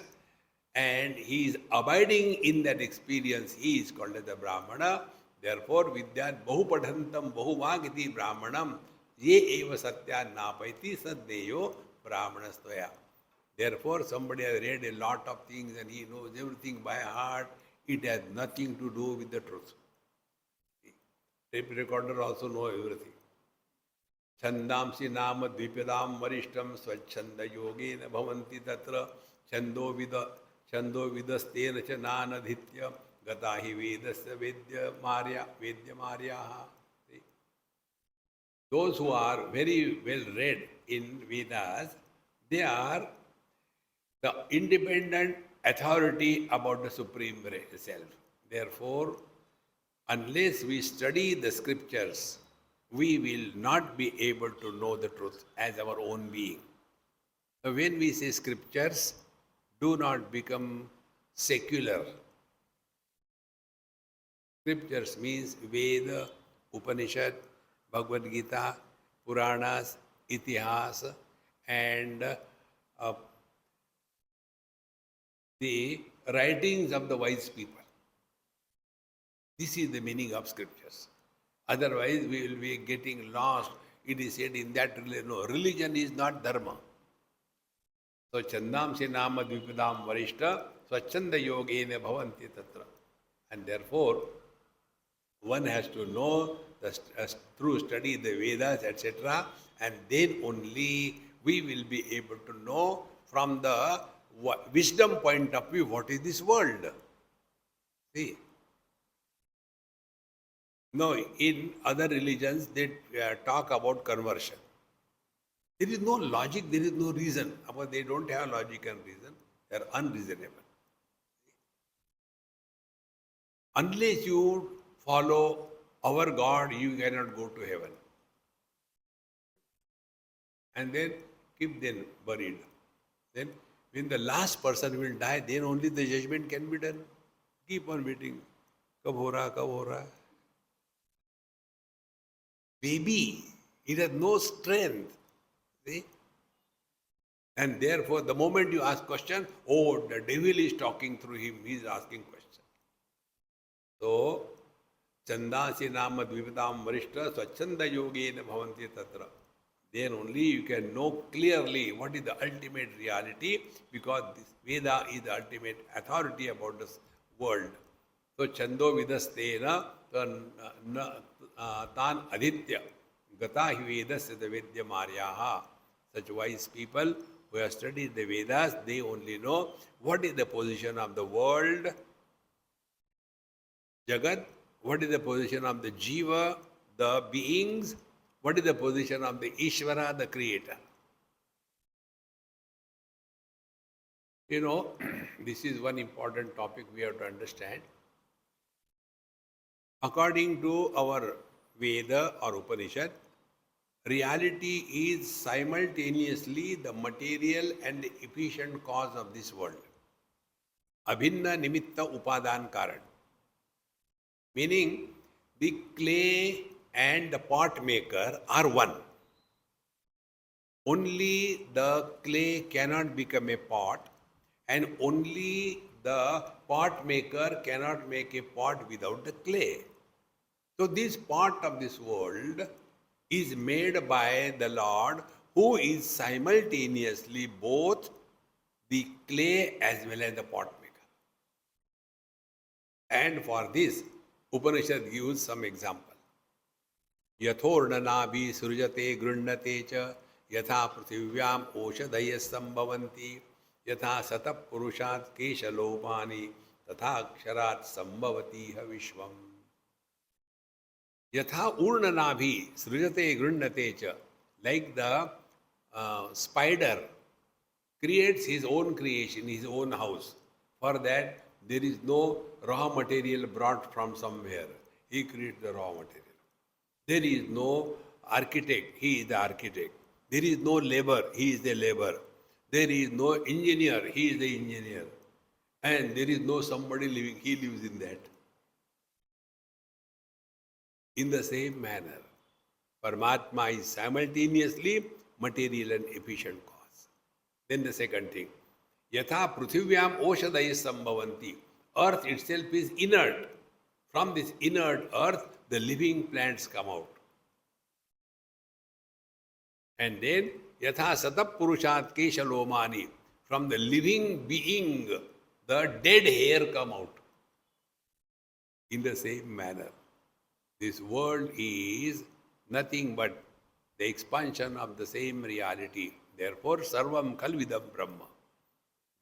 and he is abiding in that experience, he is called as the Brahmana. Therefore, Vidyat Bahupadhantam Bahuvagiti Brahmanam Ye eva satya napaiti sadneyo Brahmanastvaya. Therefore, somebody has read a lot of things and he knows everything by heart. It has nothing to do with the truth. Tape recorder also knows everything. Chandamsi nama dvipidam varishtam swachanda yogena bhavanti tatra chando vidastena cha nanadhitya gatahi vedasya vedya maryaha. Those who are very well read in Vedas, they are the independent authority about the Supreme Self. Therefore, unless we study the scriptures, we will not be able to know the truth as our own being. So when we say scriptures, do not become secular. Scriptures means Veda, Upanishad, Bhagavad Gita, Puranas, Itihas, and the writings of the wise people. This is the meaning of scriptures. Otherwise, we will be getting lost. It is said in that religion. No, religion is not dharma. So, chandam se nama dvipadam varishta, swachanda yogena bhavanti tatra. And therefore, one has to know through study the Vedas, etc. And then only we will be able to know from the wisdom point of view what is this world. See. No, in other religions, they talk about conversion. There is no logic, there is no reason. They don't have logic and reason. They are unreasonable. Unless you follow our God, you cannot go to heaven. And then keep them buried. Then when the last person will die, then only the judgment can be done. Keep on waiting. Kab ho raha, kab ho raha. Baby, it has no strength. See? And therefore, the moment you ask question, oh, the devil is talking through him, he is asking question. So, Chandasi nama dvipadam varishta swachanda yogena bhavanti tatra. Then only you can know clearly what is the ultimate reality, because this Veda is the ultimate authority about this world. So, chando vidastena tan aditya gatahi vedasya vedya maryaha. Such wise people who have studied the Vedas, they only know what is the position of the world, Jagat, what is the position of the Jiva, the beings, what is the position of the Ishvara, the creator. You know, this is one important topic we have to understand. According to our Veda or Upanishad, reality is simultaneously the material and the efficient cause of this world. Abhinna nimitta upadan karan. Meaning, the clay and the pot maker are one. Only the clay cannot become a pot, and only the pot maker cannot make a pot without the clay. So this pot of this world is made by the Lord, who is simultaneously both the clay as well as the pot maker. And for this, Upanishad gives some example. Yathornanabi surjate grunate cha yatha pruthivyam oshadaya sambhavanti yatha satap purushat keshalopani tatha aksharat sambhavati vishwam. Yatha urnanabhi srujate grunate cha. Like the spider creates his own creation, his own house. For that, there is no raw material brought from somewhere. He creates the raw material. There is no architect, he is the architect. There is no labor, he is the labor. There is no engineer, he is the engineer. And there is no somebody living, he lives in that. In the same manner, Paramatma is simultaneously material and efficient cause. Then the second thing, Yatha Pruthivyam Oshadaya Sambhavanti. Earth itself is inert. From this inert earth, the living plants come out. And then, Yatha Satap Purushat Keshalomani. From the living being, the dead hair come out. In the same manner, this world is nothing but the expansion of the same reality. Therefore, Sarvam Kalvidam Brahma.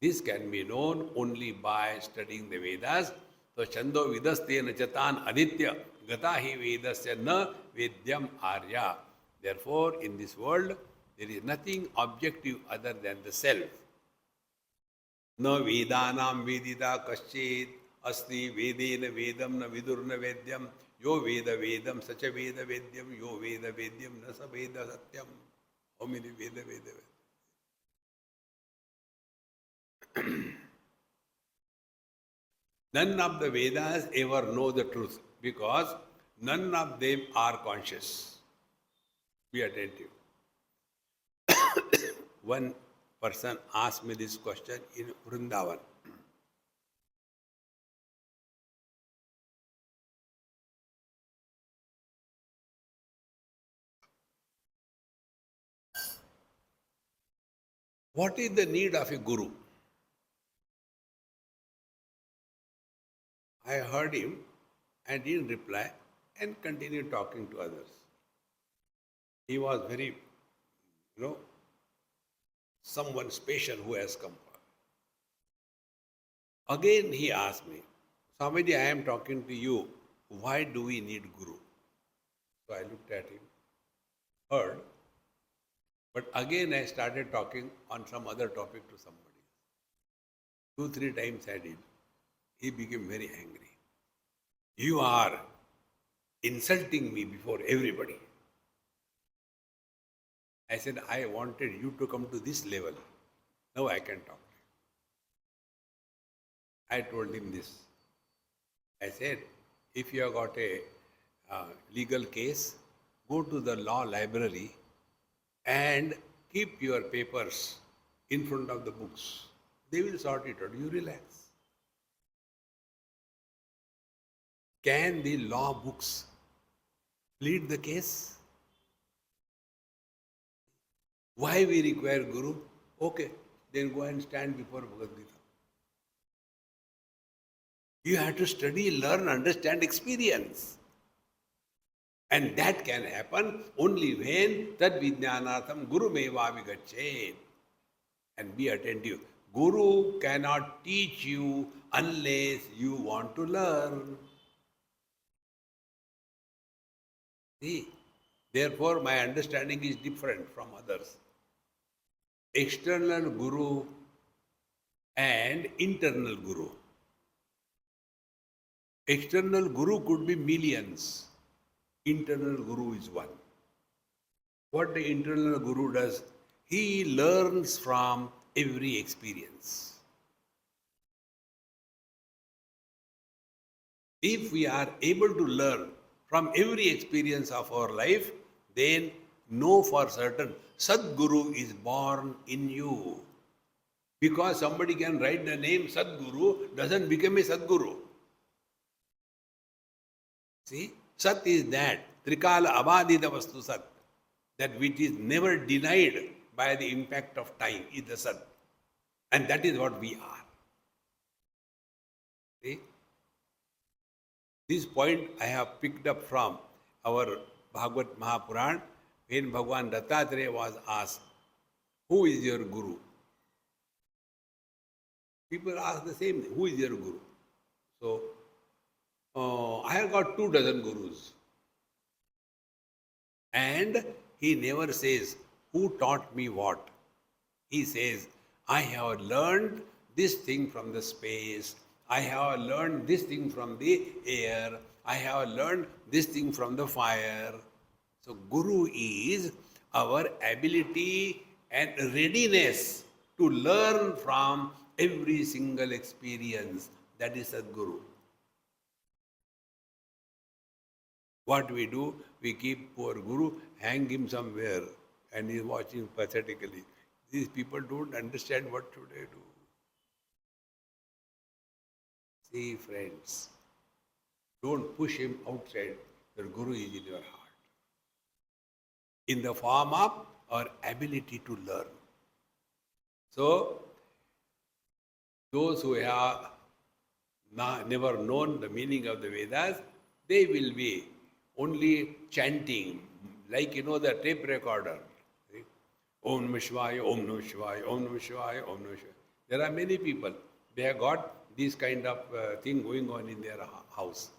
This can be known only by studying the Vedas. So, Chando Vidastena Chatan Aditya Gatahi Vedasya Na Vedyam Arya. Therefore, in this world, there is nothing objective other than the self. Na Vedanam Vedita Kaschet Asti Vedena Vedam Na Vidurna Vedyam Yo Veda Vedam Sacha Veda Vedyam Yo Veda Vedyam Na Sa Veda Satyam. How many Veda Veda? None of the Vedas ever know the truth because none of them are conscious. Be attentive. One person asked me this question in Vrindavan. What is the need of a guru? I heard him and didn't reply and continued talking to others. He was very, someone special who has come. Again he asked me, Swamiji, I am talking to you. Why do we need guru? So I looked at him, heard, but again I started talking on some other topic to somebody. 2-3 times I did. He became very angry. You are insulting me before everybody. I said, I wanted you to come to this level. Now I can talk. I told him this. I said, if you have got a legal case, go to the law library and keep your papers in front of the books. They will sort it out. You relax. Can the law books plead the case? Why we require Guru? Okay, then go and stand before Bhagavad Gita. You have to study, learn, understand, experience. And that can happen only when tad vijnanatham guru meva vigachet. And be attentive. Guru cannot teach you unless you want to learn. See, therefore my understanding is different from others. External guru and internal guru. External guru could be millions. Internal guru is one. What the internal guru does, he learns from every experience. If we are able to learn from every experience of our life, then know for certain Sadguru is born in you. Because somebody can write the name Sadguru doesn't become a Sadguru. See, Sat is that, Trikala Abadita Vastu Sat, that which is never denied by the impact of time is the Sat. And that is what we are. See? This point I have picked up from our Bhagavad Mahapuran when Bhagavan Dattatreya was asked, who is your Guru? People ask the same thing, who is your Guru? So, I have got 24 Gurus. And he never says, who taught me what? He says, I have learned this thing from the space. I have learned this thing from the air. I have learned this thing from the fire. So, Guru is our ability and readiness to learn from every single experience. That is Sadguru. What we do, we keep poor Guru, hang him somewhere, and he is watching pathetically. These people don't understand what should I do. See, friends, don't push him outside. Your Guru is in your heart. In the form of our ability to learn. So, those who have never known the meaning of the Vedas, they will be only chanting, like the tape recorder. See? Om Namah Shivaya, Om Namah Shivaya, Om Namah Shivaya, Om Namah Shivaya. There are many people, they have got this kind of thing going on in their house.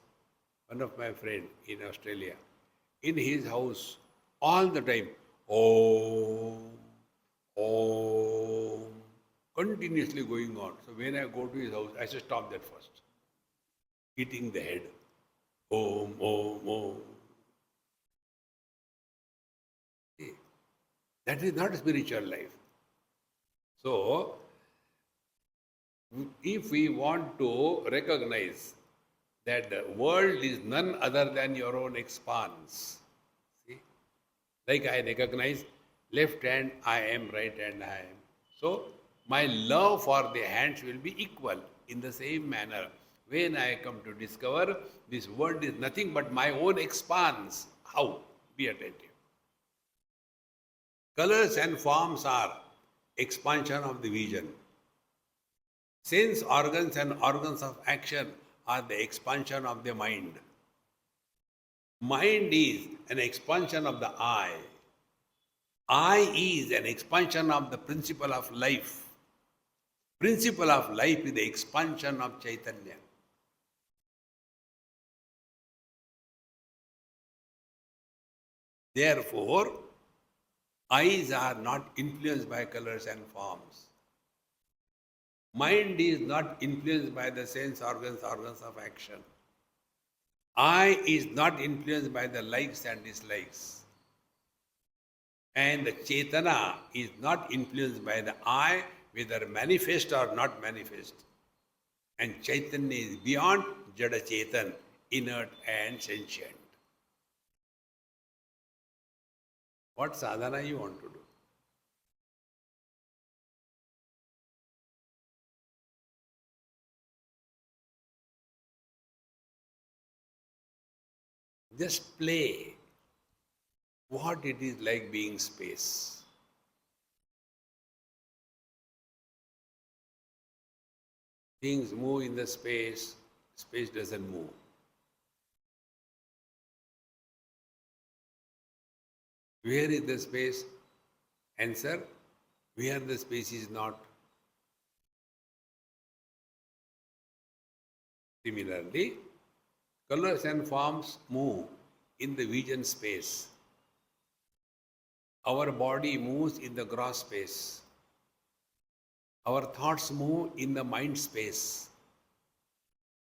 One of my friend in Australia, in his house, all the time, Om, Om, continuously going on. So when I go to his house, I say, stop that first. Hitting the head. Om, Om, Om. See, that is not a spiritual life. So, if we want to recognize that the world is none other than your own expanse, see, like I recognize left hand I am, right hand I am. So, my love for the hands will be equal in the same manner. When I come to discover this world is nothing but my own expanse, how? Be attentive. Colors and forms are expansion of the vision. Sense organs and organs of action are the expansion of the mind. Mind is an expansion of the I. I is an expansion of the principle of life. Principle of life is the expansion of Chaitanya. Therefore, eyes are not influenced by colors and forms. Mind is not influenced by the sense organs of action. I is not influenced by the likes and dislikes. And the Chetana is not influenced by the I, whether manifest or not manifest. And Chaitanya is beyond Jada Chetan, inert and sentient. What sadhana you want to do? Just play what it is like being space. Things move in the space, space doesn't move. Where is the space? Answer, where the space is not. Similarly, colors and forms move in the vision space. Our body moves in the gross space. Our thoughts move in the mind space.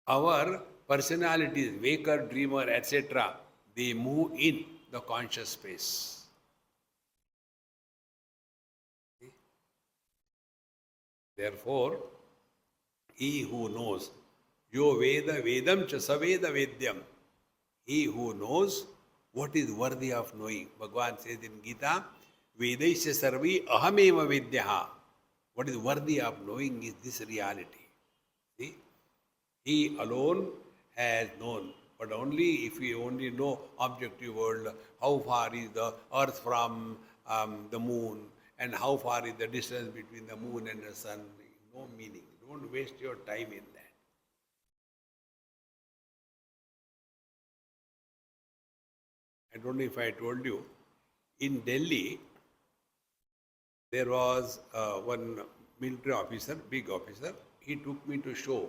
Our personalities, waker, dreamer, etc., they move in the conscious space. Therefore, he who knows, yo veda vedam cha saveda vedyam, he who knows what is worthy of knowing. Bhagavan says in Gita, Vedaisya sarvi ahameva vedyaha. What is worthy of knowing is this reality. See? He alone has known, but only if we only know objective world, how far is the earth from the moon, and how far is the distance between the moon and the sun. No meaning. Don't waste your time in that. I don't know if I told you, in Delhi, there was one military officer, big officer. He took me to show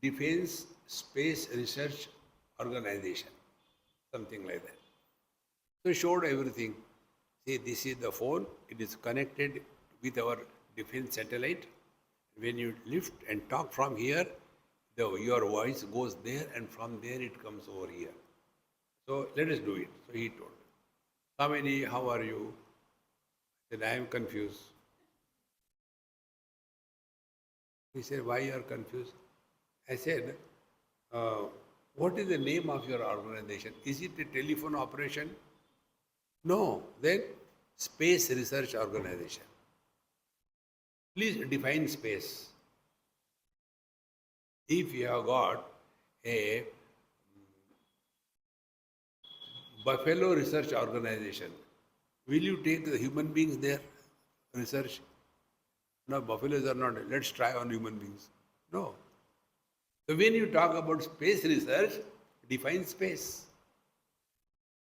Defense Space Research Organization, something like that. So he showed everything. See, this is the phone. It is connected with our defense satellite. When you lift and talk from here, your voice goes there, and from there it comes over here. So let us do it. So he told, Kamini, how are you? I said, I am confused. He said, why you are confused? I said, what is the name of your organization? Is it a telephone operation? No. Then Space Research Organization. Please define space. If you have got a Buffalo Research Organization, will you take the human beings there, research? No, buffaloes are not. Let's try on human beings. No. So when you talk about space research, define space.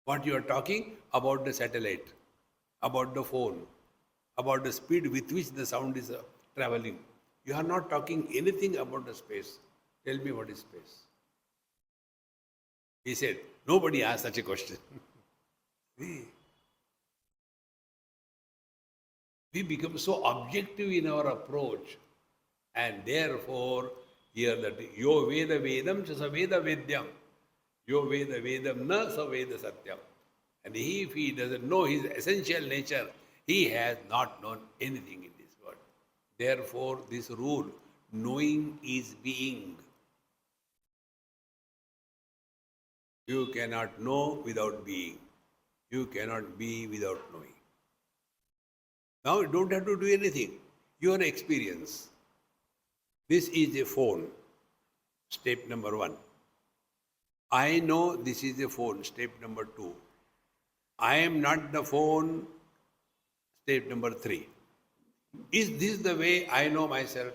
What you are talking about the satellite, about the phone, about the speed with which the sound is traveling. You are not talking anything about the space. Tell me what is space. He said, nobody asked such a question. We become so objective in our approach, and therefore, here that yo veda vedam cha sa veda vedyam, yo veda vedam na sa veda satyam. And if he doesn't know his essential nature, he has not known anything in this world. Therefore, this rule, knowing is being. You cannot know without being. You cannot be without knowing. Now you don't have to do anything. Your experience. This is a phone. Step number 1. I know this is a phone. Step number 2. I am not the phone. Step number 3. Is this the way I know myself?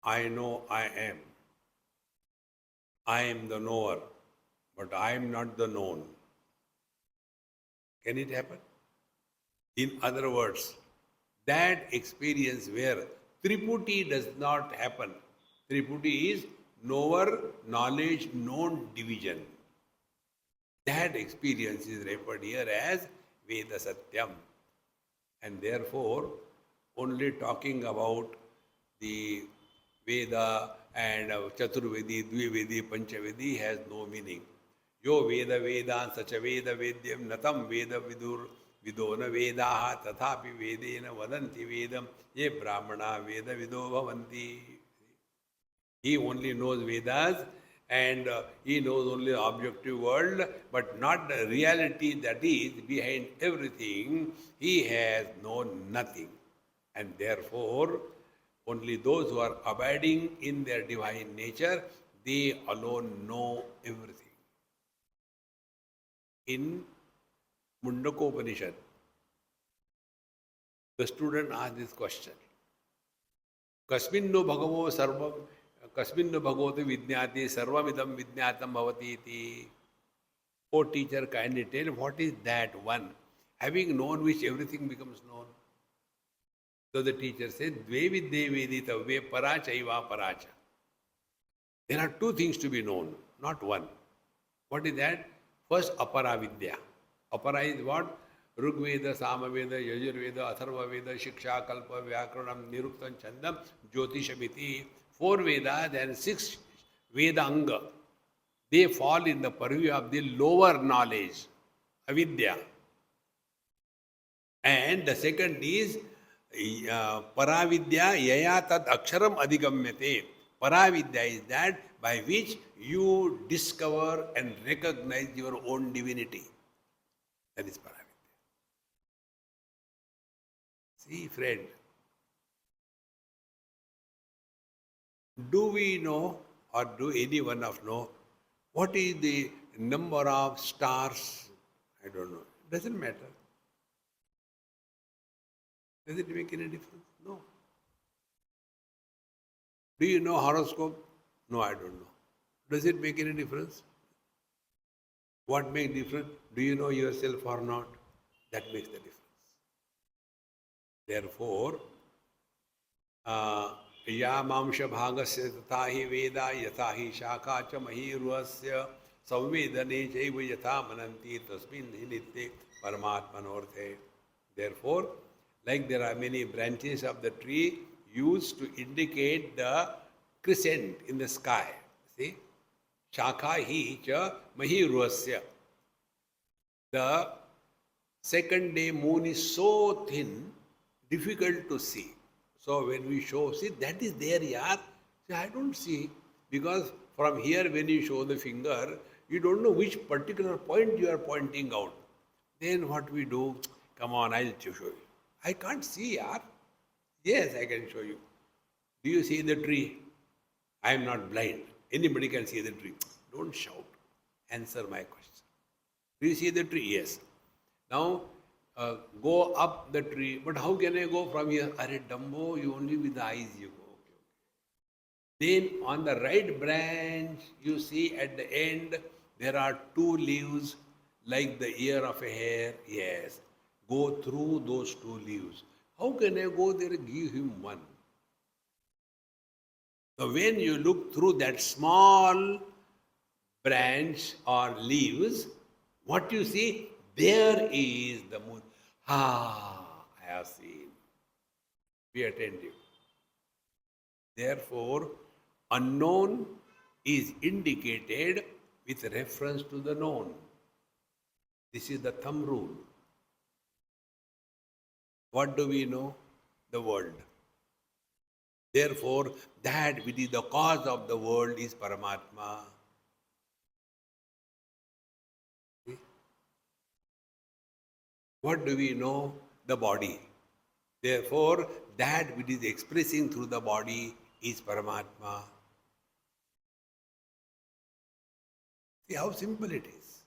I know I am. I am the knower, but I am not the known. Can it happen? In other words, that experience where Triputi does not happen. Triputi is knower, knowledge, known division. That experience is referred here as Veda Satyam. And therefore, only talking about the Veda and Chaturvedi, Dvivedi, Panchavedi has no meaning. Yo Veda Vedan Sacha Veda Vedyam Natam Veda Vidur Vidona Vedaha Tathapi Vedena Vadanti Vedam Ye Brahmana Veda Vido Bhavanti. He only knows Vedas and he knows only the objective world, but not the reality that is behind everything. He has known nothing. And therefore, only those who are abiding in their divine nature, they alone know everything. In Mundakopanishad, the student asked this question. Kasminno bhagavo sarvam, kasminno bhagavati vidnyati sarvamidam vidnyatam bhavati iti. O teacher, kindly tell what is that one, having known which everything becomes known. So the teacher said, Dve vidye veditavve parachaiva paracha. There are two things to be known, not one. What is that? First, apara vidya. Apara is what? Rigveda, Samaveda, Yajurveda, Atharvaveda, Shiksha, Kalpa, Vyakaranam, Niruktam, Chandam, Jyotishamiti. 4 Vedas and 6 Veda Anga. They fall in the purview of the lower knowledge, avidya. And the second is Paravidya, Yaya Tat Aksharam Adhigamyate. Paravidya is that by which you discover and recognize your own divinity. That is Paravidya. See, friend, do we know or do any one of know what is the number of stars? I don't know. Doesn't matter. Does it make any difference? No. Do you know horoscope? No, I don't know. Does it make any difference? What makes difference? Do you know yourself or not? That makes the difference. Therefore, Yamamsha bhagasya tathahi veda yathahi shaka cha mahirvasya samvedane chaiva yatha mananti tasmin nitye paramatmanorthe. Therefore, like there are many branches of the tree used to indicate the crescent in the sky. See? Shaka hi cha mahirvasya. The second day moon is so thin, difficult to see. So when we show, see, that is there, yaar. See, I don't see. Because from here, when you show the finger, you don't know which particular point you are pointing out. Then what we do? Come on, I'll show you. I can't see, yaar. Yes, I can show you. Do you see the tree? I am not blind. Anybody can see the tree. Don't shout. Answer my question. Do you see the tree? Yes. Now, go up the tree. But how can I go from here? Are Dumbo, you only with the eyes you go. Okay. Then on the right branch, you see at the end, there are 2 leaves like the ear of a hare, yes, go through those two leaves. How can I go there and give him one? So when you look through that small branch or leaves, what you see? There is the moon. Ah, I have seen. Be attentive. Therefore, unknown is indicated with reference to the known. This is the thumb rule. What do we know? The world. Therefore, that which is the cause of the world is Paramatma. What do we know? The body. Therefore, that which is expressing through the body is Paramatma. See how simple it is.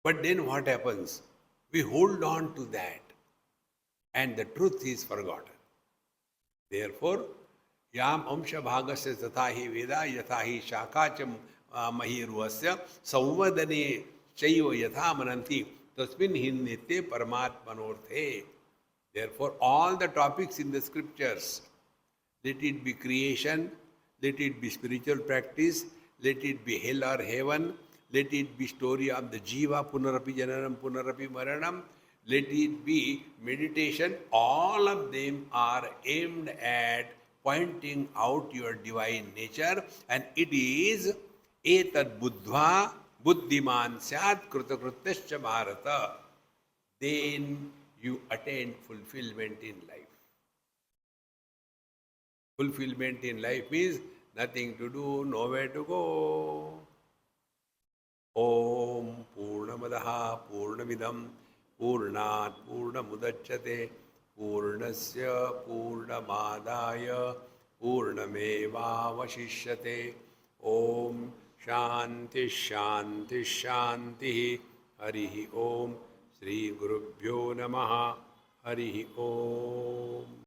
But then what happens? We hold on to that and the truth is forgotten. Therefore, yam amsha bhagasya tatha hi veda yatha hi shakacham mahirvasya samvadane chaiva yatha mananti tasmin hinnite paramatmanorthe. Therefore, all the topics in the scriptures, let it be creation, let it be spiritual practice, let it be hell or heaven, let it be story of the jiva, punarapi jananam, punarapi maranam, let it be meditation, all of them are aimed at pointing out your divine nature, and it is etad buddhva buddhiman syat kritakrityascha bharata. Then you attain fulfillment in life. Fulfillment in life means nothing to do, nowhere to go. Om Purnamadaha Purnamidam Purnat Purnamudachyate Purnasya Purnamadaya Purnamevavashishyate. Om Shanti Shanti Shanti. Harihi Om. Shri Gurubhyo Namaha. Harihi Om.